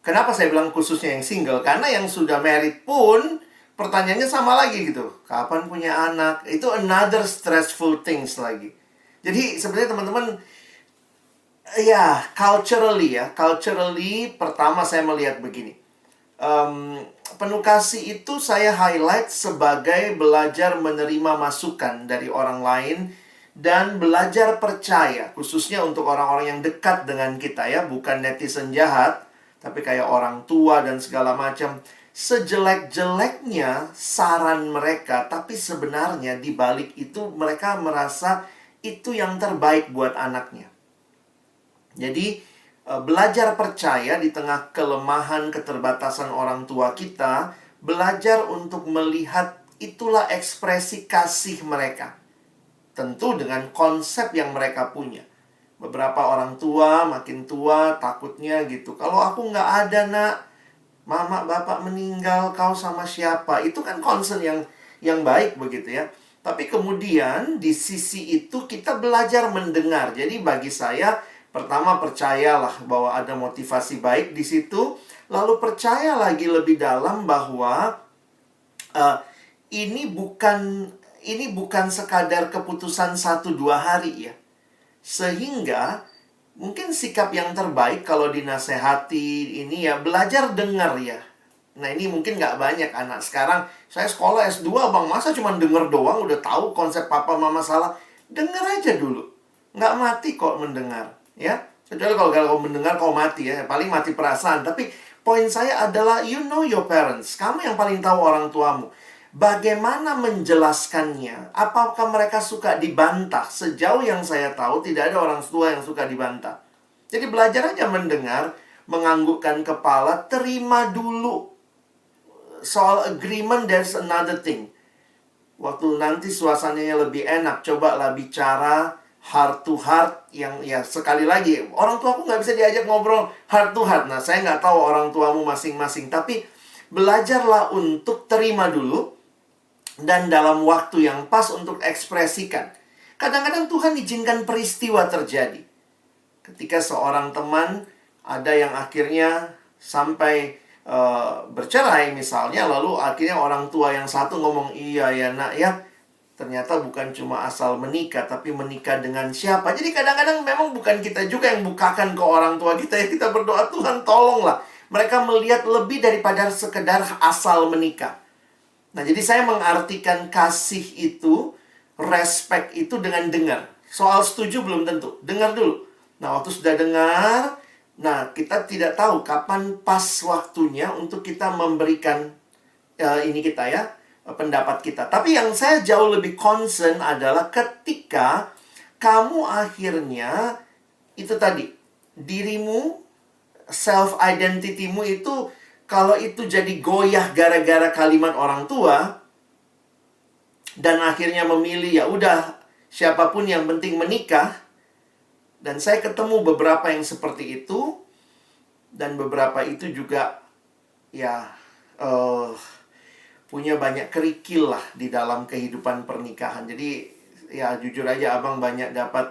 Kenapa saya bilang khususnya yang single? Karena yang sudah married pun pertanyaannya sama lagi gitu. Kapan punya anak? Itu another stressful things lagi. Jadi sebenarnya teman-teman, ya culturally pertama saya melihat begini. Penuh kasih itu saya highlight sebagai belajar menerima masukan dari orang lain dan belajar percaya, khususnya untuk orang-orang yang dekat dengan kita ya, bukan netizen jahat, tapi kayak orang tua dan segala macam. Sejelek-jeleknya saran mereka, tapi sebenarnya di balik itu mereka merasa itu yang terbaik buat anaknya. Jadi belajar percaya di tengah kelemahan, keterbatasan orang tua kita, belajar untuk melihat itulah ekspresi kasih mereka. Tentu dengan konsep yang mereka punya. Beberapa orang tua makin tua takutnya gitu. Kalau aku nggak ada nak, mama bapak meninggal, kau sama siapa? Itu kan concern yang baik begitu ya. Tapi kemudian di sisi itu kita belajar mendengar. Jadi bagi saya, pertama percayalah bahwa ada motivasi baik di situ. Lalu percaya lagi lebih dalam bahwa ini bukan sekadar keputusan 1-2 hari ya. Sehingga mungkin sikap yang terbaik kalau dinasehati ini ya, belajar dengar ya. Nah ini mungkin nggak banyak anak sekarang. Saya sekolah S2 bang, masa cuma denger doang udah tahu konsep papa mama salah. Dengar aja dulu. Nggak mati kok mendengar ya. Kecuali kalau kau mendengar kau mati ya, paling mati perasaan. Tapi poin saya adalah you know your parents. Kamu yang paling tahu orang tuamu. Bagaimana menjelaskannya? Apakah mereka suka dibantah? Sejauh yang saya tahu tidak ada orang tua yang suka dibantah. Jadi belajar aja mendengar, menganggukkan kepala, terima dulu. Soal agreement there's another thing. Waktu nanti suasananya lebih enak, cobalah bicara heart to heart yang ya sekali lagi orang tuaku nggak bisa diajak ngobrol heart to heart. Nah saya nggak tahu orang tuamu masing-masing, tapi belajarlah untuk terima dulu dan dalam waktu yang pas untuk ekspresikan. Kadang-kadang Tuhan izinkan peristiwa terjadi. Ketika seorang teman ada yang akhirnya sampai bercerai misalnya, lalu akhirnya orang tua yang satu ngomong, iya ya nak ya, ternyata bukan cuma asal menikah, tapi menikah dengan siapa. Jadi kadang-kadang memang bukan kita juga yang bukakan ke orang tua kita ya, kita berdoa Tuhan tolonglah mereka melihat lebih daripada sekedar asal menikah. Nah, jadi saya mengartikan kasih itu, respect itu dengan dengar. Soal setuju belum tentu, dengar dulu. Nah, waktu sudah dengar, nah kita tidak tahu kapan pas waktunya untuk kita memberikan ini kita ya, pendapat kita. Tapi yang saya jauh lebih concern adalah ketika kamu akhirnya, itu tadi, dirimu, self-identity-mu itu, kalau itu jadi goyah gara-gara kalimat orang tua, dan akhirnya memilih, ya udah, siapapun yang penting menikah. Dan saya ketemu beberapa yang seperti itu, dan beberapa itu juga, ya, punya banyak kerikil lah di dalam kehidupan pernikahan. Jadi, ya jujur aja abang banyak dapat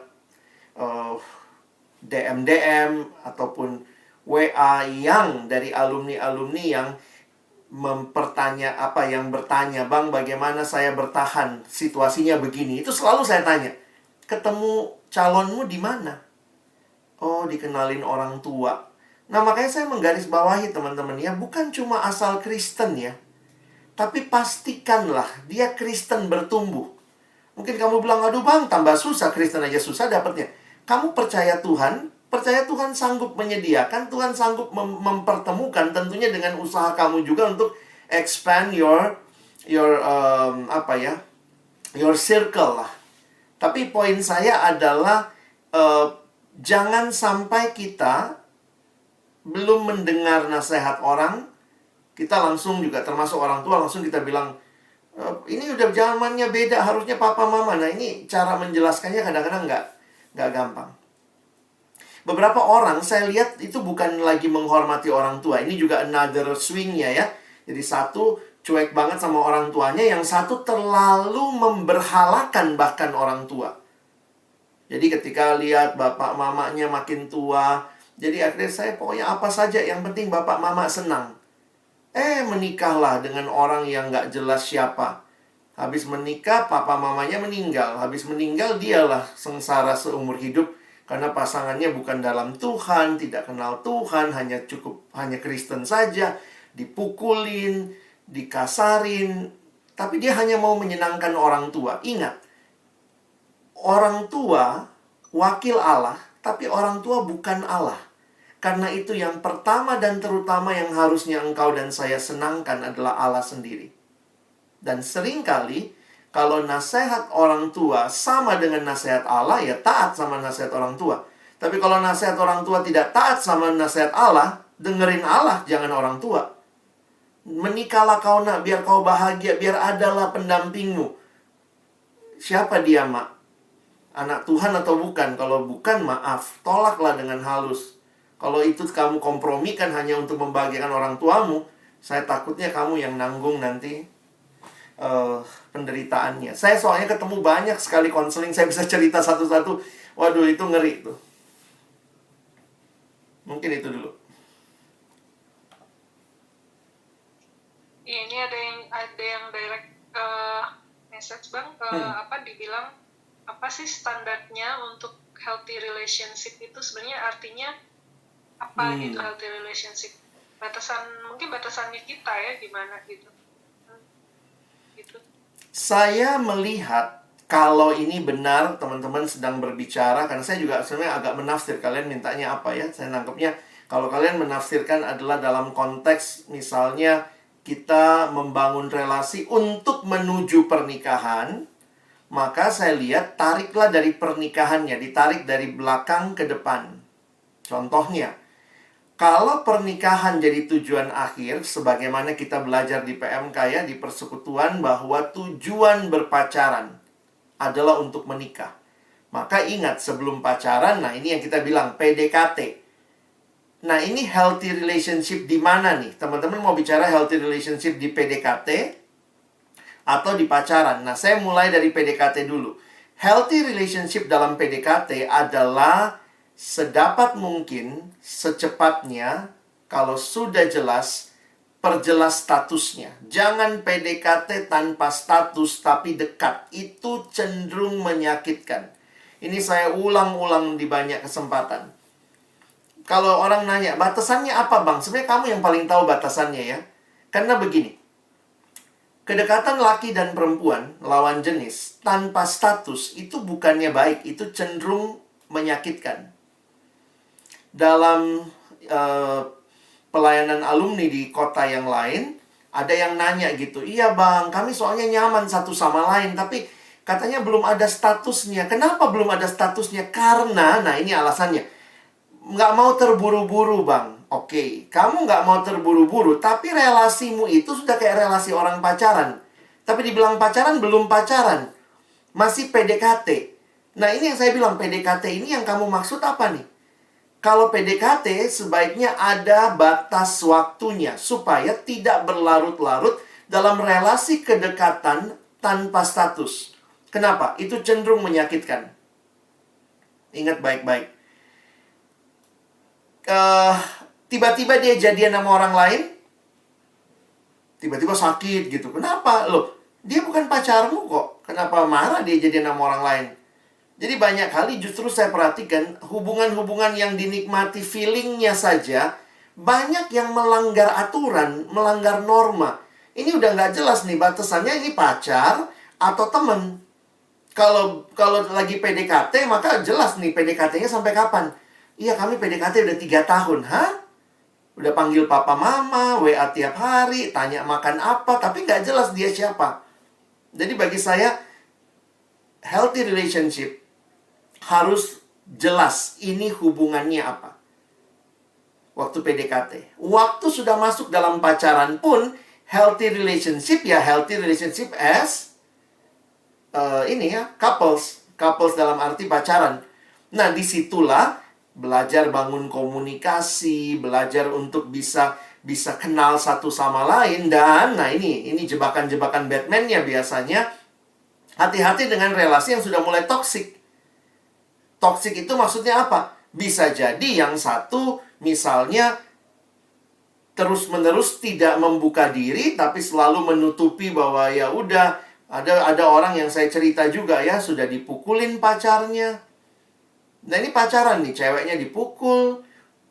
DM ataupun WA yang dari alumni-alumni yang bertanya, bang bagaimana saya bertahan, situasinya begini. Itu selalu saya tanya, ketemu calonmu di mana? Oh, dikenalin orang tua. Nah, makanya saya menggarisbawahi teman-teman ya, bukan cuma asal Kristen ya, tapi pastikanlah dia Kristen bertumbuh. Mungkin kamu bilang, aduh bang, tambah susah, Kristen aja susah dapatnya. Kamu percaya Tuhan sanggup menyediakan, Tuhan sanggup mempertemukan, tentunya dengan usaha kamu juga untuk expand your your circle lah. Tapi poin saya adalah jangan sampai kita belum mendengar nasihat orang, kita langsung juga termasuk orang tua langsung kita bilang, ini udah zamannya beda, harusnya papa mama. Nah, ini cara menjelaskannya kadang-kadang nggak gampang. Beberapa orang saya lihat itu bukan lagi menghormati orang tua. Ini juga another swing-nya ya. Jadi satu cuek banget sama orang tuanya, yang satu terlalu memberhalakan bahkan orang tua. Jadi ketika lihat bapak mamanya makin tua, jadi akhirnya saya pokoknya apa saja yang penting bapak mama senang. Menikahlah dengan orang yang nggak jelas siapa. Habis menikah, papa mamanya meninggal. Habis meninggal, dialah sengsara seumur hidup. Karena pasangannya bukan dalam Tuhan, tidak kenal Tuhan, hanya Kristen saja. Dipukulin, dikasarin. Tapi dia hanya mau menyenangkan orang tua. Ingat, orang tua wakil Allah, tapi orang tua bukan Allah. Karena itu yang pertama dan terutama yang harusnya engkau dan saya senangkan adalah Allah sendiri. Dan seringkali kalau nasihat orang tua sama dengan nasihat Allah, ya taat sama nasihat orang tua. Tapi kalau nasihat orang tua tidak taat sama nasihat Allah, dengerin Allah, jangan orang tua. Menikahlah kau nak, biar kau bahagia, biar adalah pendampingmu. Siapa dia, Mak? Anak Tuhan atau bukan? Kalau bukan, maaf, tolaklah dengan halus. Kalau itu kamu kompromikan hanya untuk membahagiakan orang tuamu, saya takutnya kamu yang nanggung nanti penderitaannya. Saya soalnya ketemu banyak sekali konseling, saya bisa cerita satu-satu. Waduh, itu ngeri tuh. Mungkin itu dulu. Ini ada yang direct message Bang, dibilang apa sih standarnya untuk healthy relationship itu sebenarnya artinya apa gitu, healthy relationship. Mungkin batasannya kita ya gimana gitu. Gitu. Saya melihat kalau ini benar teman-teman sedang berbicara, karena saya juga sebenarnya agak menafsir, kalian mintanya apa ya. Saya nangkepnya kalau kalian menafsirkan adalah dalam konteks misalnya kita membangun relasi untuk menuju pernikahan, maka saya lihat tariklah dari pernikahannya, ditarik dari belakang ke depan. Contohnya, kalau pernikahan jadi tujuan akhir, sebagaimana kita belajar di PMK ya, di persekutuan, bahwa tujuan berpacaran adalah untuk menikah. Maka ingat, sebelum pacaran, nah ini yang kita bilang PDKT. Nah, ini healthy relationship di mana nih? Teman-teman mau bicara healthy relationship di PDKT atau di pacaran? Nah, saya mulai dari PDKT dulu. Healthy relationship dalam PDKT adalah sedapat mungkin, secepatnya, kalau sudah jelas, perjelas statusnya. Jangan PDKT tanpa status tapi dekat. Itu cenderung menyakitkan. Ini saya ulang-ulang di banyak kesempatan. Kalau orang nanya, batasannya apa Bang? Sebenarnya kamu yang paling tahu batasannya ya. Karena begini, kedekatan laki dan perempuan, lawan jenis, tanpa status, itu bukannya baik. Itu cenderung menyakitkan. Dalam pelayanan alumni di kota yang lain, ada yang nanya gitu, iya Bang, kami soalnya nyaman satu sama lain, tapi katanya belum ada statusnya. Kenapa belum ada statusnya? Karena, nah ini alasannya, nggak mau terburu-buru Bang. Oke, kamu nggak mau terburu-buru, tapi relasimu itu sudah kayak relasi orang pacaran. Tapi dibilang pacaran, belum pacaran. Masih PDKT. Nah ini yang saya bilang, PDKT ini yang kamu maksud apa nih? Kalau PDKT sebaiknya ada batas waktunya supaya tidak berlarut-larut dalam relasi kedekatan tanpa status. Kenapa? Itu cenderung menyakitkan. Ingat baik-baik. Tiba-tiba dia jadian sama orang lain, tiba-tiba sakit gitu. Kenapa? Loh, dia bukan pacarmu kok. Kenapa marah dia jadian sama orang lain? Jadi banyak kali justru saya perhatikan hubungan-hubungan yang dinikmati feelingnya saja, banyak yang melanggar aturan, melanggar norma. Ini udah nggak jelas nih batasannya, ini pacar atau teman. Kalau lagi PDKT, maka jelas nih PDKT-nya sampai kapan. Iya, kami PDKT udah 3 tahun. Hah? Udah panggil papa mama, WA tiap hari, tanya makan apa, tapi nggak jelas dia siapa. Jadi bagi saya, healthy relationship harus jelas ini hubungannya apa. Waktu PDKT. Waktu sudah masuk dalam pacaran pun, healthy relationship as couples. Couples dalam arti pacaran. Nah, disitulah belajar bangun komunikasi, belajar untuk bisa kenal satu sama lain. Dan, nah ini jebakan-jebakan Batman-nya biasanya. Hati-hati dengan relasi yang sudah mulai toksik. Toksik itu maksudnya apa? Bisa jadi yang satu misalnya terus-menerus tidak membuka diri, tapi selalu menutupi bahwa ya udah, ada orang yang saya cerita juga ya, sudah dipukulin pacarnya. Nah ini pacaran nih, ceweknya dipukul,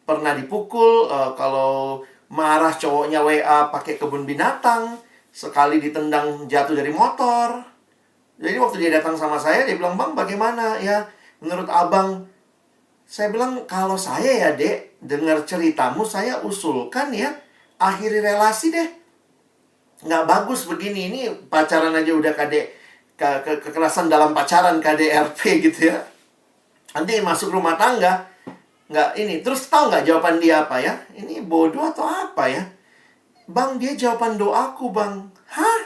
pernah dipukul, kalau marah cowoknya WA pakai kebun binatang, sekali ditendang jatuh dari motor. Jadi waktu dia datang sama saya, dia bilang, "Bang, bagaimana ya menurut abang?" Saya bilang, kalau saya ya dek, dengar ceritamu, saya usulkan ya, akhiri relasi deh. Nggak bagus begini, ini pacaran aja udah kekerasan dalam pacaran, KDRT gitu ya. Nanti masuk rumah tangga, nggak ini. Terus tahu nggak jawaban dia apa ya? Ini bodoh atau apa ya? Bang, dia jawaban doaku, bang. Hah?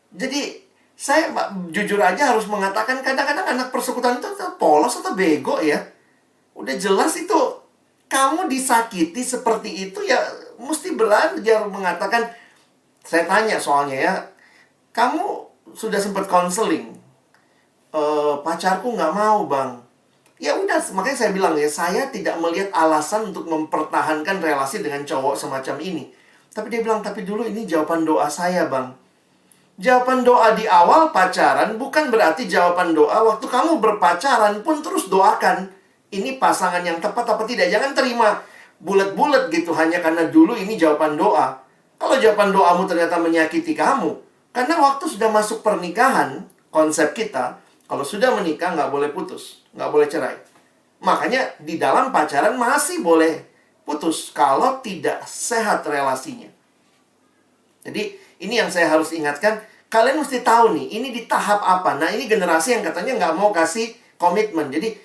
Jadi, saya jujur aja harus mengatakan, kadang-kadang anak persekutuan itu polos atau bego ya. Udah jelas itu kamu disakiti seperti itu ya, mesti belajar mengatakan. Saya tanya soalnya ya, kamu sudah sempat konseling, pacarku nggak mau bang. Ya udah, makanya saya bilang ya, saya tidak melihat alasan untuk mempertahankan relasi dengan cowok semacam ini. Tapi dia bilang, tapi dulu ini jawaban doa saya bang. Jawaban doa di awal pacaran bukan berarti jawaban doa waktu kamu berpacaran pun terus doakan. Ini pasangan yang tepat apa tidak. Jangan terima bulat-bulat gitu hanya karena dulu ini jawaban doa. Kalau jawaban doamu ternyata menyakiti kamu, karena waktu sudah masuk pernikahan, konsep kita, kalau sudah menikah nggak boleh putus, nggak boleh cerai. Makanya di dalam pacaran masih boleh putus kalau tidak sehat relasinya. Jadi ini yang saya harus ingatkan. Kalian mesti tahu nih, ini di tahap apa. Nah ini generasi yang katanya nggak mau kasih komitmen. Jadi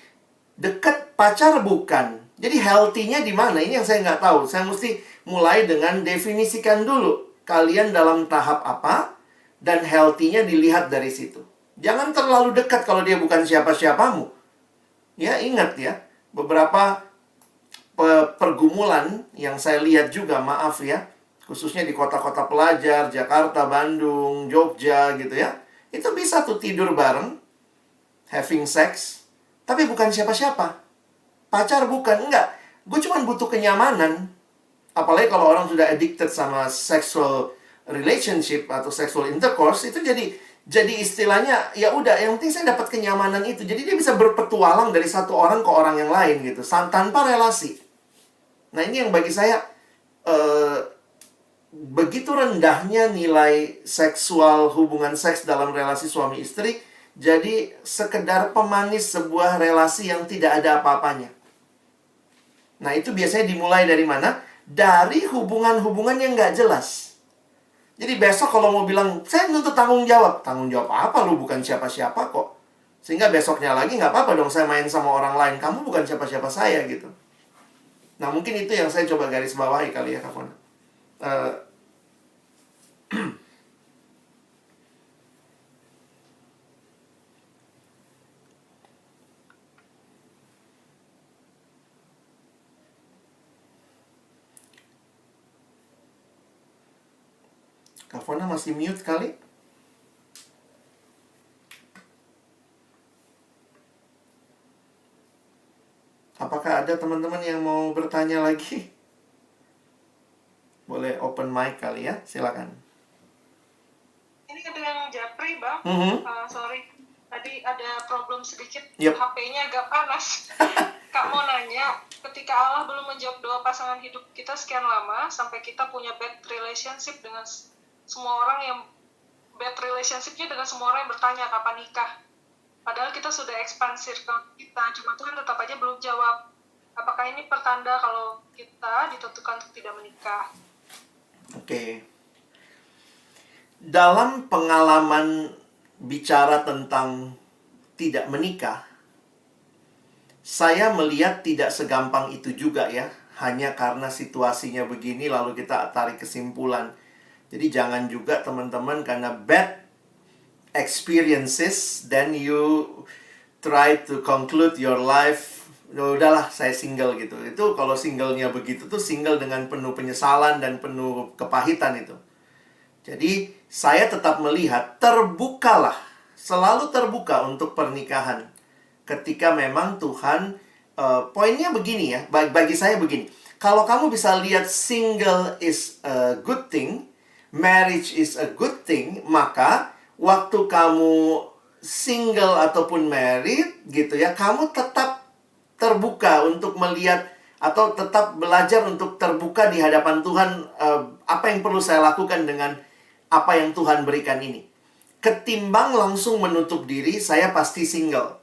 dekat pacar bukan. Jadi healthy-nya di mana? Ini yang saya nggak tahu. Saya mesti mulai dengan definisikan dulu. Kalian dalam tahap apa? Dan healthy-nya dilihat dari situ. Jangan terlalu dekat kalau dia bukan siapa-siapamu. Ya ingat ya. Beberapa pergumulan yang saya lihat juga, maaf ya. Khususnya di kota-kota pelajar, Jakarta, Bandung, Jogja gitu ya. Itu bisa tuh tidur bareng, having sex, tapi bukan siapa-siapa. Pacar bukan, enggak. Gue cuma butuh kenyamanan. Apalagi kalau orang sudah addicted sama sexual relationship atau sexual intercourse, itu jadi istilahnya, ya udah, yang penting saya dapat kenyamanan itu. Jadi dia bisa berpetualang dari satu orang ke orang yang lain gitu, tanpa relasi. Nah ini yang bagi saya, begitu rendahnya nilai seksual, hubungan seks dalam relasi suami istri, jadi sekedar pemanis sebuah relasi yang tidak ada apa-apanya. Nah itu biasanya dimulai dari mana? Dari hubungan-hubungan yang nggak jelas. Jadi besok kalau mau bilang, saya nuntut tanggung jawab. Tanggung jawab apa? Lu bukan siapa-siapa kok. Sehingga besoknya lagi nggak apa-apa dong saya main sama orang lain. Kamu bukan siapa-siapa saya gitu. Nah mungkin itu yang saya coba garis bawahi kali ya Kak Fona. Kak Fona masih mute kali? Apakah ada teman-teman yang mau bertanya lagi? Boleh open mic kali ya, silakan. Ini dengan Japri, Bang. Sorry, tadi ada problem sedikit. Yep. HP-nya agak panas. Kak mau nanya, ketika Allah belum menjawab doa pasangan hidup kita sekian lama, sampai kita punya bad relationship dengan semua orang yang bad relationship-nya dengan semua orang yang bertanya kapan nikah. Padahal kita sudah expand circle kita, cuma Tuhan tetap aja belum jawab. Apakah ini pertanda kalau kita ditentukan untuk tidak menikah? Oke. Dalam pengalaman bicara tentang tidak menikah, saya melihat tidak segampang itu juga ya. Hanya karena situasinya begini lalu kita tarik kesimpulan. Jadi jangan juga teman-teman karena bad experiences then you try to conclude your life. Udahlah saya single gitu. Itu kalau singlenya begitu tuh single dengan penuh penyesalan dan penuh kepahitan itu. Jadi saya tetap melihat terbukalah, selalu terbuka untuk pernikahan. Ketika memang Tuhan, poinnya begini ya, bagi saya begini. Kalau kamu bisa lihat single is a good thing, marriage is a good thing, maka waktu kamu single ataupun married gitu ya, kamu tetap terbuka untuk melihat atau tetap belajar untuk terbuka di hadapan Tuhan, apa yang perlu saya lakukan dengan apa yang Tuhan berikan ini. Ketimbang langsung menutup diri, saya pasti single.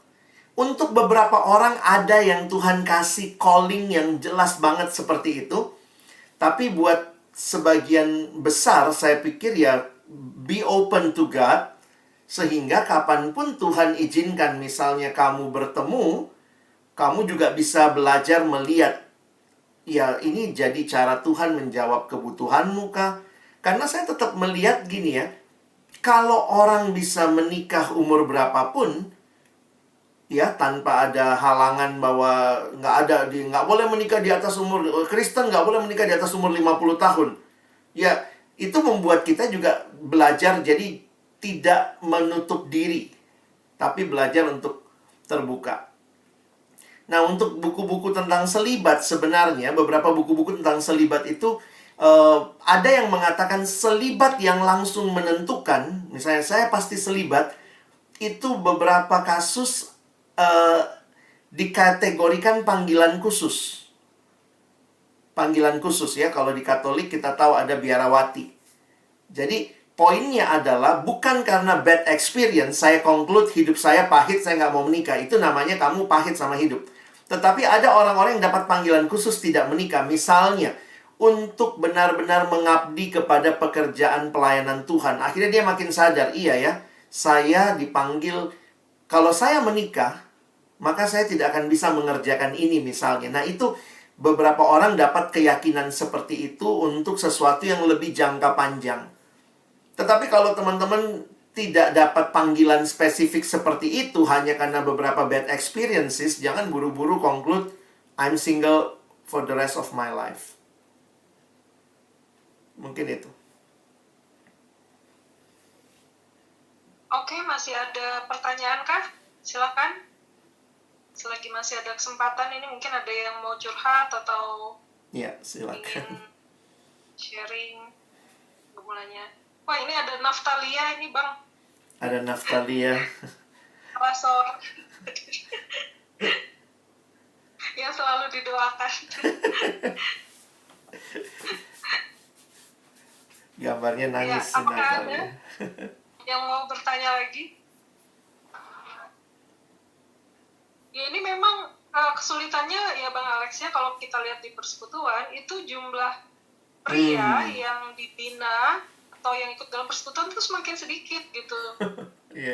Untuk beberapa orang ada yang Tuhan kasih calling yang jelas banget seperti itu. Tapi buat sebagian besar saya pikir ya be open to God. Sehingga kapanpun Tuhan izinkan misalnya kamu bertemu, kamu juga bisa belajar melihat, ya ini jadi cara Tuhan menjawab kebutuhanmu kah? Karena saya tetap melihat gini ya, kalau orang bisa menikah umur berapapun, ya tanpa ada halangan bahwa nggak boleh menikah di atas umur, Kristen nggak boleh menikah di atas umur 50 tahun. Ya, itu membuat kita juga belajar jadi tidak menutup diri, tapi belajar untuk terbuka. Nah, untuk buku-buku tentang selibat sebenarnya, beberapa buku-buku tentang selibat itu ada yang mengatakan selibat yang langsung menentukan, misalnya saya pasti selibat, itu beberapa kasus dikategorikan panggilan khusus. Panggilan khusus ya, kalau di Katolik kita tahu ada biarawati. Jadi poinnya adalah bukan karena bad experience saya conclude hidup saya pahit, saya nggak mau menikah. Itu namanya kamu pahit sama hidup. Tetapi ada orang-orang yang dapat panggilan khusus tidak menikah. Misalnya, untuk benar-benar mengabdi kepada pekerjaan pelayanan Tuhan. Akhirnya dia makin sadar, iya ya, saya dipanggil, kalau saya menikah, maka saya tidak akan bisa mengerjakan ini misalnya. Nah itu beberapa orang dapat keyakinan seperti itu untuk sesuatu yang lebih jangka panjang. Tetapi kalau teman-teman tidak dapat panggilan spesifik seperti itu hanya karena beberapa bad experiences, jangan buru-buru conclude I'm single for the rest of my life. Mungkin itu. Oke, masih ada pertanyaan kah? Silakan. Selagi masih ada kesempatan ini mungkin ada yang mau curhat atau Ya, silakan. ingin sharing mulanya. Wah, ini ada Naftalia ini, Bang. Ada Naftalia. Pasor. Yang selalu didoakan. Gambarnya nangis Ya, apakah Natalia. ada yang mau bertanya lagi? Ya, ini memang kesulitannya ya Bang Alex ya, kalau kita lihat di persekutuan itu jumlah pria yang dibina atau yang ikut dalam persekutuan itu semakin sedikit gitu.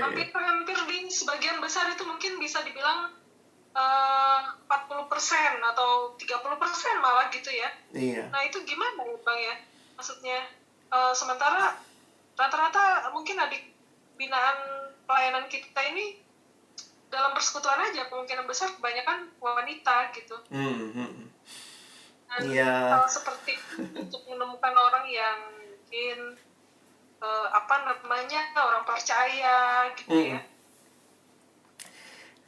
Hampir di sebagian besar itu mungkin bisa dibilang 40% atau 30% malah gitu ya. Iya. Nah itu gimana ya Bang ya? Maksudnya sementara rata-rata mungkin adik binaan pelayanan kita ini dalam persekutuan aja kemungkinan besar kebanyakan wanita gitu. Dan hal seperti untuk menemukan orang yang mungkin orang percaya gitu ya.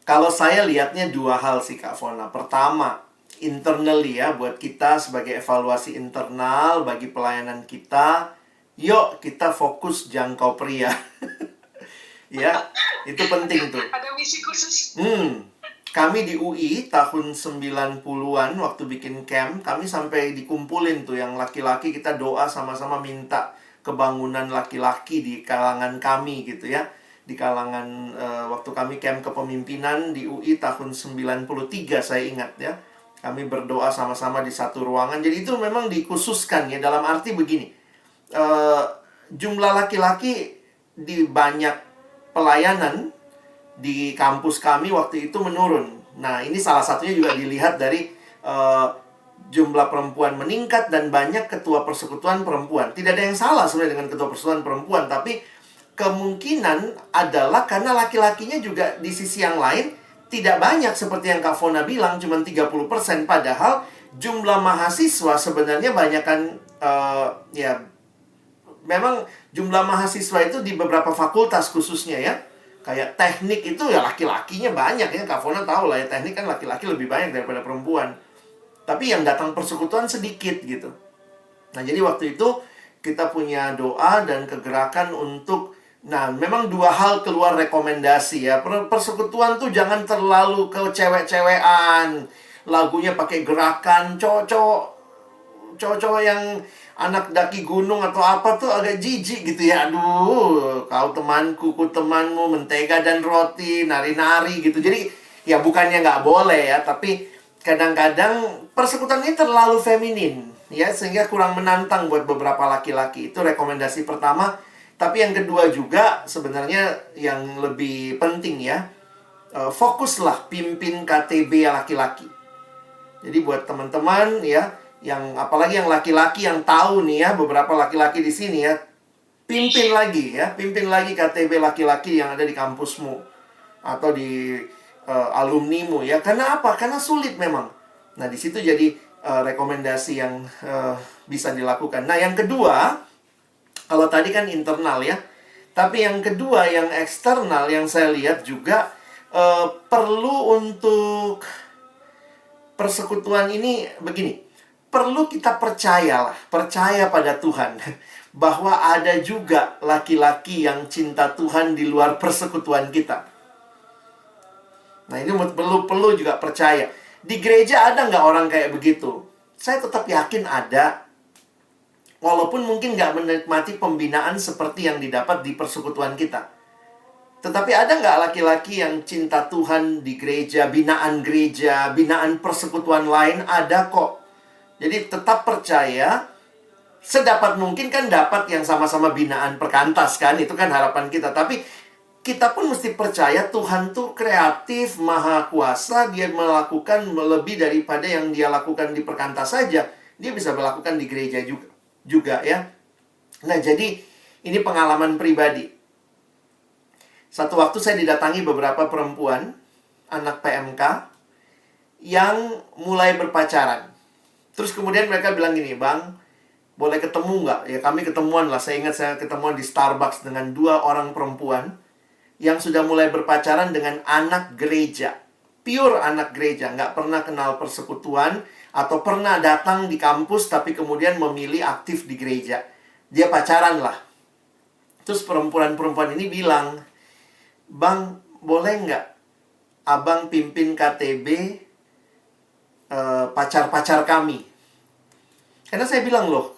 Kalau saya lihatnya dua hal sih Kak Fona. Pertama, internally ya, buat kita sebagai evaluasi internal bagi pelayanan kita, yuk kita fokus jangkau pria. Ya, itu penting tuh. Ada misi khusus. Kami di UI tahun 90-an waktu bikin camp, kami sampai dikumpulin tuh yang laki-laki, kita doa sama-sama minta kebangunan laki-laki di kalangan kami gitu ya. Di kalangan waktu kami camp kepemimpinan di UI tahun 93 saya ingat ya. Kami berdoa sama-sama di satu ruangan. Jadi itu memang dikhususkan ya, dalam arti begini. Jumlah laki-laki di banyak pelayanan di kampus kami waktu itu menurun. Nah, ini salah satunya juga dilihat dari jumlah perempuan meningkat dan banyak ketua persekutuan perempuan. Tidak ada yang salah sebenarnya dengan ketua persekutuan perempuan, tapi kemungkinan adalah karena laki-lakinya juga di sisi yang lain tidak banyak seperti yang Kak Fona bilang, cuma 30%. Padahal jumlah mahasiswa sebenarnya banyakkan, ya memang jumlah mahasiswa itu di beberapa fakultas khususnya ya. Kayak teknik itu ya laki-lakinya banyak ya. Kak Fona tahu lah ya, teknik kan laki-laki lebih banyak daripada perempuan. Tapi yang datang persekutuan sedikit gitu. Nah, jadi waktu itu kita punya doa dan kegerakan untuk, nah memang dua hal keluar rekomendasi ya. Persekutuan tuh jangan terlalu ke cewek-cewekan. Lagunya pakai gerakan cowok-cowok yang anak daki gunung atau apa tuh agak jijik gitu ya. Aduh, kau temanku, ku temanmu, mentega dan roti, nari-nari gitu. Jadi ya bukannya nggak boleh ya, tapi kadang-kadang persekutuan ini terlalu feminin ya, sehingga kurang menantang buat beberapa laki-laki. Itu rekomendasi pertama. Tapi yang kedua juga sebenarnya yang lebih penting ya, fokuslah pimpin KTB laki-laki. Jadi buat teman-teman ya, yang apalagi yang laki-laki yang tahu nih ya, beberapa laki-laki di sini ya, pimpin lagi KTB laki-laki yang ada di kampusmu atau di alumnimu ya. Karena apa? Karena sulit memang. Nah, di situ jadi rekomendasi yang bisa dilakukan. Nah, yang kedua, kalau tadi kan internal ya, tapi yang kedua yang eksternal yang saya lihat juga perlu untuk persekutuan ini begini. Perlu kita percaya pada Tuhan bahwa ada juga laki-laki yang cinta Tuhan di luar persekutuan kita. Nah, ini perlu juga percaya. Di gereja ada nggak orang kayak begitu? Saya tetap yakin ada. Walaupun mungkin nggak menikmati pembinaan seperti yang didapat di persekutuan kita. Tetapi ada nggak laki-laki yang cinta Tuhan di gereja, binaan persekutuan lain? Ada kok. Jadi tetap percaya, sedapat mungkin kan dapat yang sama-sama binaan perkantas kan, itu kan harapan kita. Tapi kita pun mesti percaya Tuhan tuh kreatif, maha kuasa, dia melakukan lebih daripada yang dia lakukan di perkantas saja. Dia bisa melakukan di gereja juga ya. Nah, jadi ini pengalaman pribadi. Satu waktu saya didatangi beberapa perempuan, anak PMK, yang mulai berpacaran. Terus kemudian mereka bilang gini, "Bang, boleh ketemu nggak?" Ya kami ketemuan lah. Saya ingat saya ketemuan di Starbucks dengan 2 orang perempuan yang sudah mulai berpacaran dengan anak gereja. Pure anak gereja, nggak pernah kenal persekutuan atau pernah datang di kampus tapi kemudian memilih aktif di gereja. Dia pacaran lah. Terus perempuan-perempuan ini bilang, "Bang, boleh nggak abang pimpin KTB pacar-pacar kami?" Karena saya bilang, "Loh,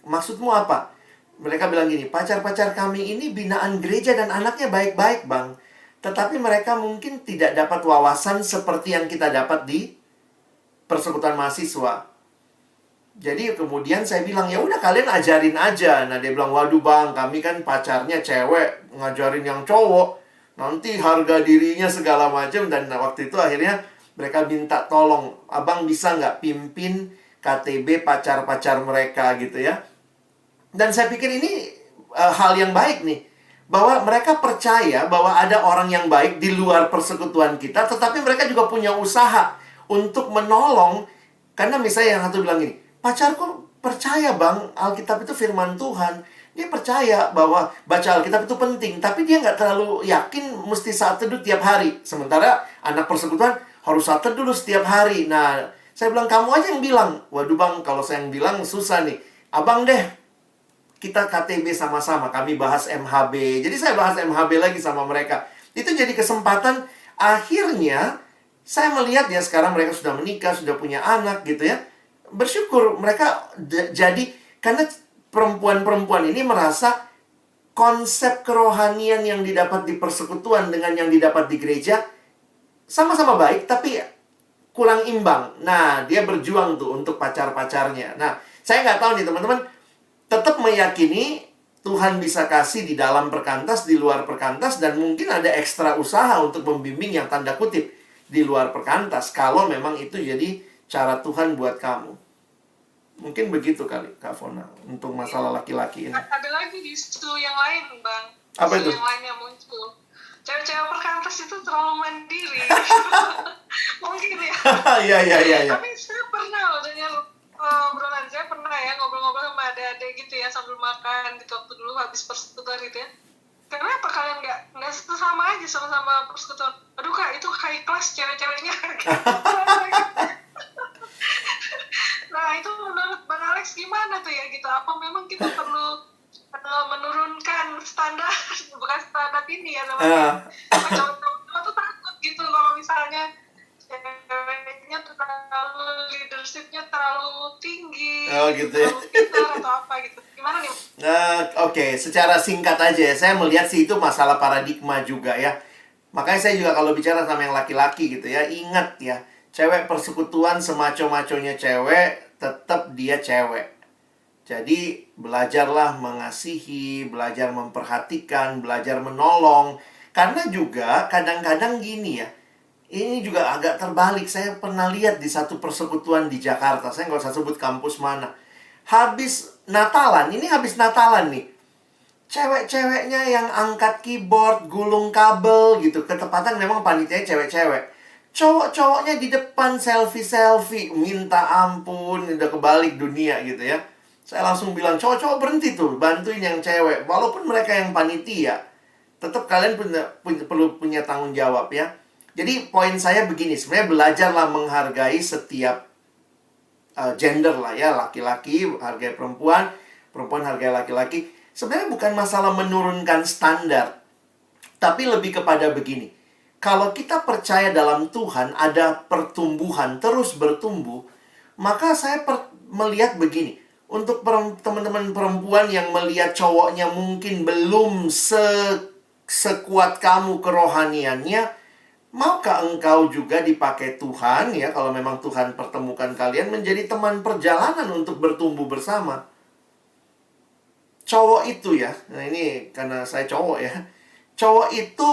maksudmu apa?" Mereka bilang gini, "Pacar-pacar kami ini binaan gereja dan anaknya baik-baik, Bang. Tetapi mereka mungkin tidak dapat wawasan seperti yang kita dapat di persekutuan mahasiswa." Jadi kemudian saya bilang, "Ya udah kalian ajarin aja." Nah, dia bilang, "Waduh, Bang, kami kan pacarnya cewek, ngajarin yang cowok. Nanti harga dirinya segala macam." Dan waktu itu akhirnya mereka minta tolong, "Abang bisa nggak pimpin KTB pacar-pacar mereka," gitu ya. Dan saya pikir ini hal yang baik nih. Bahwa mereka percaya bahwa ada orang yang baik di luar persekutuan kita, tetapi mereka juga punya usaha untuk menolong. Karena misalnya yang satu bilang gini, "Pacarku percaya, Bang, Alkitab itu firman Tuhan. Dia percaya bahwa baca Alkitab itu penting, tapi dia nggak terlalu yakin mesti saat teduh tiap hari. Sementara anak persekutuan harus saat teduh dulu setiap hari." Nah, saya bilang, "Kamu aja yang bilang." "Waduh, Bang, kalau saya yang bilang susah nih. Abang deh, kita KTB sama-sama, kami bahas MHB." Jadi saya bahas MHB lagi sama mereka. Itu jadi kesempatan. Akhirnya saya melihat ya sekarang mereka sudah menikah, sudah punya anak gitu ya. Bersyukur mereka jadi, karena perempuan-perempuan ini merasa konsep kerohanian yang didapat di persekutuan dengan yang didapat di gereja sama-sama baik, tapi kurang imbang. Nah, dia berjuang tuh untuk pacar-pacarnya. Nah, saya nggak tahu nih teman-teman, tetap meyakini Tuhan bisa kasih di dalam perkantas, di luar perkantas, dan mungkin ada ekstra usaha untuk membimbing yang tanda kutip di luar perkantas, kalau memang itu jadi cara Tuhan buat kamu. Mungkin begitu kali, Kak Fona, untuk masalah laki-laki ini. Ada lagi di isu yang lain, Bang. Apa itu? Yang lain yang muncul. Cewek-cewek perkantas itu terlalu mandiri. Mungkin ya. Iya. Tapi saya pernah loh dengar obrolan, saya pernah ya ngobrol-ngobrol sama adik-adik gitu ya sambil makan gitu waktu dulu habis persekutuan gitu ya. Kenapa kalian nggak sama aja sama-sama persekutuan? Aduh Kak, itu high class cewek-ceweknya. Nah itu menurut Bang Alex gimana tuh ya gitu? Apa memang kita perlu menurunkan standar, bukan standar ini ya namanya. Cowok-cowok tuh takut gitu kalau misalnya ceweknya terlalu leadershipnya terlalu tinggi, gitu ya. terlalu pintar atau apa gitu. Gimana nih? Oke, secara singkat aja ya, saya melihat sih itu masalah paradigma juga ya. Makanya saya juga kalau bicara sama yang laki-laki gitu ya, ingat ya, cewek persekutuan semaco-maconya cewek, tetap dia cewek. Jadi belajarlah mengasihi, belajar memperhatikan, belajar menolong. Karena juga kadang-kadang gini ya, ini juga agak terbalik. Saya pernah lihat di satu persekutuan di Jakarta. Saya nggak usah sebut kampus mana. Habis Natalan nih. Cewek-ceweknya yang angkat keyboard, gulung kabel gitu. Ketepatan memang panitianya cewek-cewek. Cowok-cowoknya di depan selfie-selfie. Minta ampun, udah kebalik dunia gitu ya. Saya langsung bilang, cowok-cowok berhenti tuh, bantuin yang cewek. Walaupun mereka yang panitia, tetap kalian perlu punya tanggung jawab ya. Jadi poin saya begini, sebenarnya belajarlah menghargai setiap gender lah ya. Laki-laki hargai perempuan, perempuan hargai laki-laki. Sebenarnya bukan masalah menurunkan standar, tapi lebih kepada begini. Kalau kita percaya dalam Tuhan ada pertumbuhan, terus bertumbuh, maka saya melihat begini. Untuk teman-teman perempuan yang melihat cowoknya mungkin belum sekuat kamu kerohaniannya, maukah engkau juga dipakai Tuhan ya, kalau memang Tuhan pertemukan kalian menjadi teman perjalanan untuk bertumbuh bersama. Cowok itu ya, nah ini karena saya cowok ya, cowok itu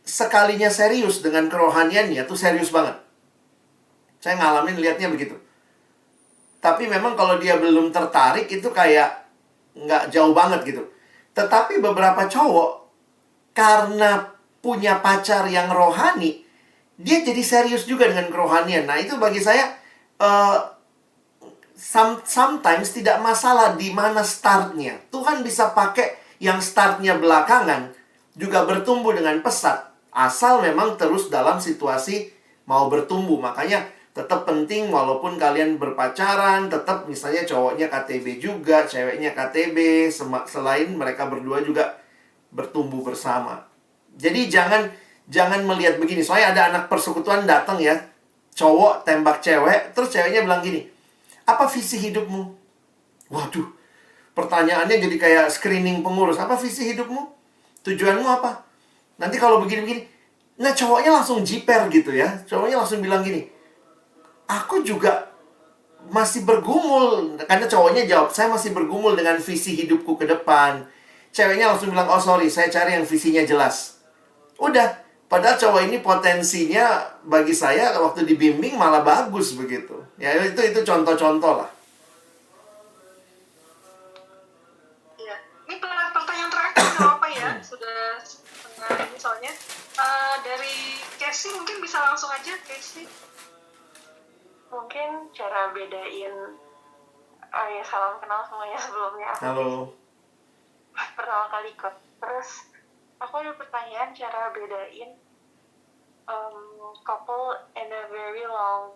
sekalinya serius dengan kerohaniannya tuh serius banget. Saya ngalamin lihatnya begitu. Tapi memang kalau dia belum tertarik itu kayak nggak jauh banget gitu. Tetapi beberapa cowok karena punya pacar yang rohani, dia jadi serius juga dengan kerohanian. Nah itu bagi saya sometimes tidak masalah di mana startnya. Tuhan bisa pakai yang startnya belakangan juga bertumbuh dengan pesat, asal memang terus dalam situasi mau bertumbuh. Makanya tetap penting walaupun kalian berpacaran, tetap misalnya cowoknya KTB juga, ceweknya KTB, selain mereka berdua juga bertumbuh bersama. Jadi jangan melihat begini. Soalnya ada anak persekutuan datang ya, cowok tembak cewek, terus ceweknya bilang gini, apa visi hidupmu? Waduh, pertanyaannya jadi kayak screening pengurus. Apa visi hidupmu? Tujuanmu apa? Nanti kalau begini-begini. Nah cowoknya langsung jiper gitu ya. Cowoknya langsung bilang gini, aku juga masih bergumul. Karena cowoknya jawab, saya masih bergumul dengan visi hidupku ke depan. Ceweknya langsung bilang, oh sorry, saya cari yang visinya jelas. Udah, padahal cowok ini potensinya bagi saya waktu dibimbing malah bagus begitu. Ya itu contoh-contoh lah. Iya, ini pertanyaan terakhir nggak apa ya? Sudah setengah ini soalnya. Dari Casey mungkin bisa langsung aja, Casey. Mungkin cara bedain, ya salam kenal semuanya sebelumnya. Halo. Pertama kali ikut. Terus aku ada pertanyaan cara bedain couple in a very long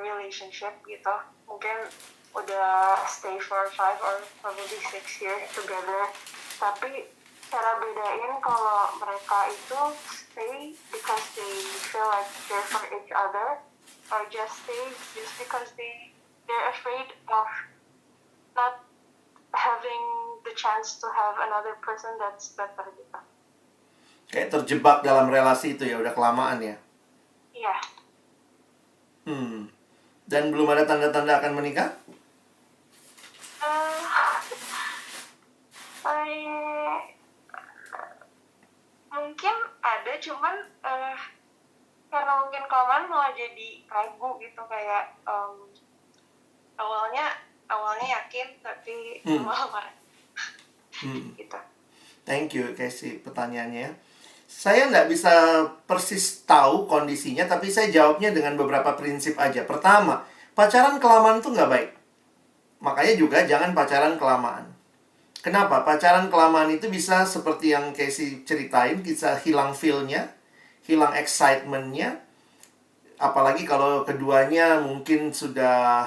relationship gitu. Mungkin udah stay for 5 or probably 6 years together. Tapi cara bedain kalau mereka itu stay because they feel like they're for each other, or just stay just because they're afraid of not having the chance to have another person that's better gitu. Kayak terjebak dalam relasi itu ya, udah kelamaan ya. Iya. Dan belum ada tanda-tanda akan menikah? Mungkin ada, cuman karena mungkin kelamaan malah jadi ragu gitu, kayak awalnya yakin tapi lama-lama gitu. Thank you, Casey, pertanyaannya. Saya nggak bisa persis tahu kondisinya, tapi saya jawabnya dengan beberapa prinsip aja. Pertama, pacaran kelamaan tuh nggak baik. Makanya juga jangan pacaran kelamaan. Kenapa? Pacaran kelamaan itu bisa seperti yang Casey ceritain, bisa hilang feel-nya, hilang excitement-nya. Apalagi kalau keduanya mungkin sudah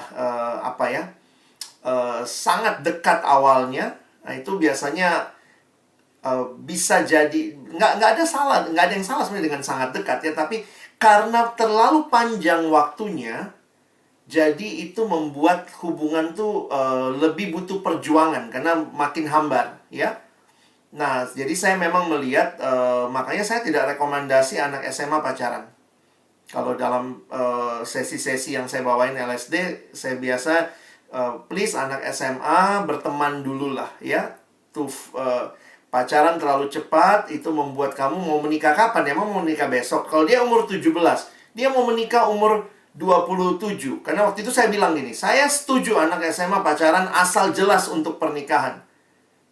sangat dekat awalnya. Nah, itu biasanya bisa jadi nggak ada yang salah sebenarnya dengan sangat dekat ya, tapi karena terlalu panjang waktunya, jadi itu membuat hubungan tuh lebih butuh perjuangan karena makin hambar ya. Nah, jadi saya memang melihat makanya saya tidak rekomendasi anak SMA pacaran. Kalau dalam sesi-sesi yang saya bawain LSD, saya biasa please anak SMA berteman dulu lah ya. Tuh pacaran terlalu cepat itu membuat kamu mau menikah kapan? Emang mau menikah besok? Kalau dia umur 17, dia mau menikah umur 27. Karena waktu itu saya bilang gini, saya setuju anak SMA pacaran asal jelas untuk pernikahan.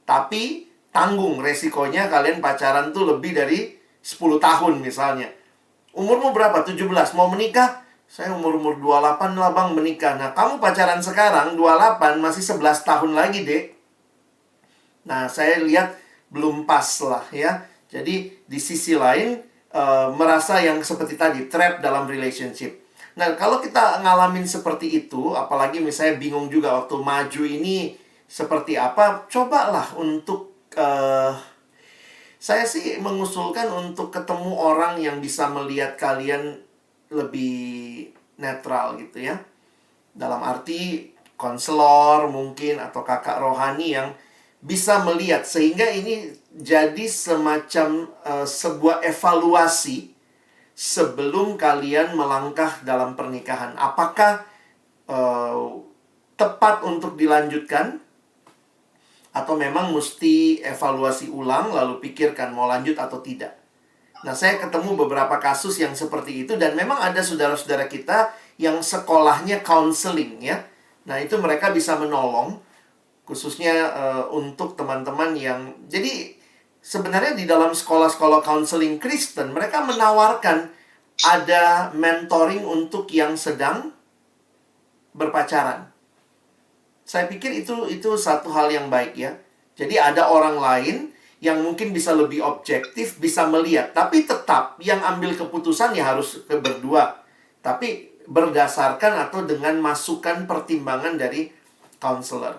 Tapi tanggung resikonya kalian pacaran tuh lebih dari 10 tahun misalnya. Umurmu berapa? 17. Mau menikah? Saya umur 28 lah bang menikah. Nah, kamu pacaran sekarang 28, masih 11 tahun lagi, Dek. Nah, saya lihat belum pas lah ya. Jadi di sisi lain merasa yang seperti tadi, trap dalam relationship. Nah, kalau kita ngalamin seperti itu, apalagi misalnya bingung juga waktu maju ini seperti apa, cobalah untuk saya sih mengusulkan untuk ketemu orang yang bisa melihat kalian lebih netral gitu ya. Dalam arti konselor mungkin atau kakak rohani yang bisa melihat, sehingga ini jadi semacam sebuah evaluasi sebelum kalian melangkah dalam pernikahan. Apakah tepat untuk dilanjutkan? Atau memang mesti evaluasi ulang lalu pikirkan mau lanjut atau tidak. Nah, saya ketemu beberapa kasus yang seperti itu, dan memang ada saudara-saudara kita yang sekolahnya counseling ya. Nah, itu mereka bisa menolong. Khususnya untuk teman-teman yang... Jadi sebenarnya di dalam sekolah-sekolah counseling Kristen, mereka menawarkan ada mentoring untuk yang sedang berpacaran. Saya pikir itu satu hal yang baik ya. Jadi ada orang lain yang mungkin bisa lebih objektif, bisa melihat. Tapi tetap yang ambil keputusan ya harus berdua. Tapi berdasarkan atau dengan masukan pertimbangan dari counselor.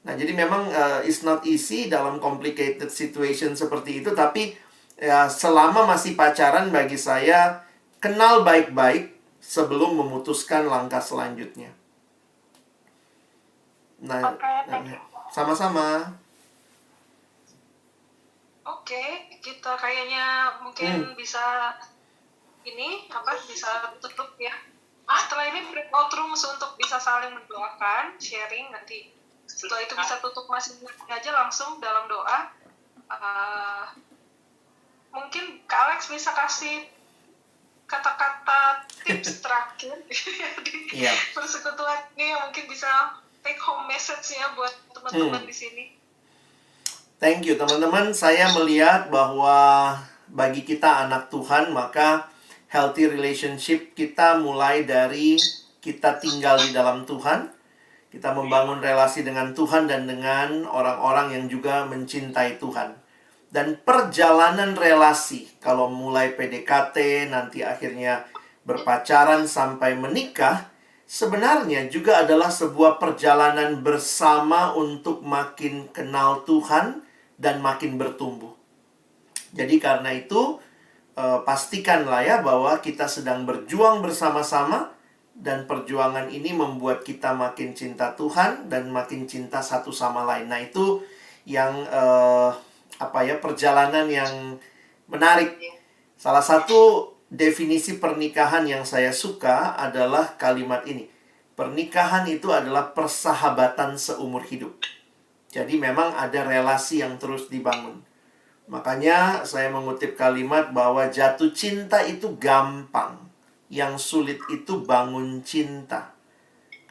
Nah, jadi memang it's not easy dalam complicated situation seperti itu. Tapi ya, selama masih pacaran, bagi saya kenal baik-baik sebelum memutuskan langkah selanjutnya. Nah, sama-sama. Oke, kita kayaknya mungkin bisa bisa tutup ya. Setelah ini breakout rooms untuk bisa saling mendoakan, sharing nanti. Setelah itu bisa tutup masing-masing aja langsung dalam doa. Mungkin Kak Alex bisa kasih kata-kata tips terakhir di persekutuan ini yang mungkin bisa take home message-nya buat teman-teman di sini. Thank you teman-teman. Saya melihat bahwa bagi kita anak Tuhan, maka healthy relationship kita mulai dari kita tinggal di dalam Tuhan. Kita membangun relasi dengan Tuhan dan dengan orang-orang yang juga mencintai Tuhan. Dan perjalanan relasi, kalau mulai PDKT, nanti akhirnya berpacaran sampai menikah, sebenarnya juga adalah sebuah perjalanan bersama untuk makin kenal Tuhan dan makin bertumbuh. Jadi karena itu, pastikanlah ya bahwa kita sedang berjuang bersama-sama. Dan perjuangan ini membuat kita makin cinta Tuhan dan makin cinta satu sama lain. Nah, itu yang perjalanan yang menarik. Salah satu definisi pernikahan yang saya suka adalah kalimat ini. Pernikahan itu adalah persahabatan seumur hidup. Jadi memang ada relasi yang terus dibangun. Makanya saya mengutip kalimat bahwa jatuh cinta itu gampang. Yang sulit itu bangun cinta.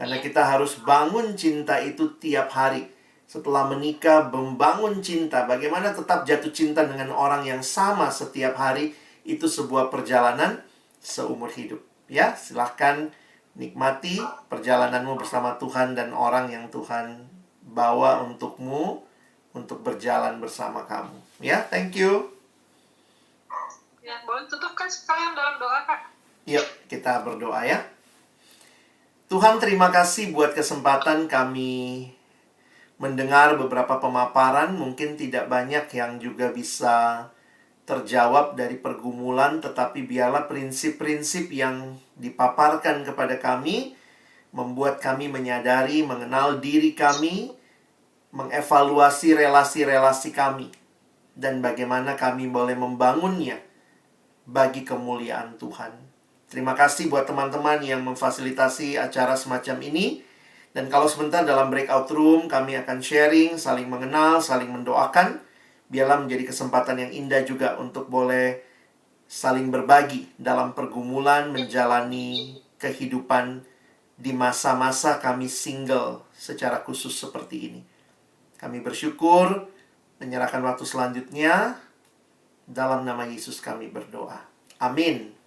Karena kita harus bangun cinta itu tiap hari. Setelah menikah, membangun cinta. Bagaimana tetap jatuh cinta dengan orang yang sama setiap hari. Itu sebuah perjalanan seumur hidup. Ya, silahkan nikmati perjalananmu bersama Tuhan dan orang yang Tuhan bawa untukmu untuk berjalan bersama kamu. Ya, thank you. Ya, boleh tutupkan sekalian dalam doa, Kak. Yuk, kita berdoa ya. Tuhan, terima kasih buat kesempatan kami mendengar beberapa pemaparan. Mungkin tidak banyak yang juga bisa terjawab dari pergumulan, tetapi biarlah prinsip-prinsip yang dipaparkan kepada kami membuat kami menyadari, mengenal diri kami, mengevaluasi relasi-relasi kami, dan bagaimana kami boleh membangunnya bagi kemuliaan Tuhan. Terima kasih buat teman-teman yang memfasilitasi acara semacam ini. Dan kalau sebentar dalam breakout room kami akan sharing, saling mengenal, saling mendoakan. Biarlah menjadi kesempatan yang indah juga untuk boleh saling berbagi dalam pergumulan menjalani kehidupan di masa-masa kami single secara khusus seperti ini. Kami bersyukur, menyerahkan waktu selanjutnya. Dalam nama Yesus kami berdoa. Amin.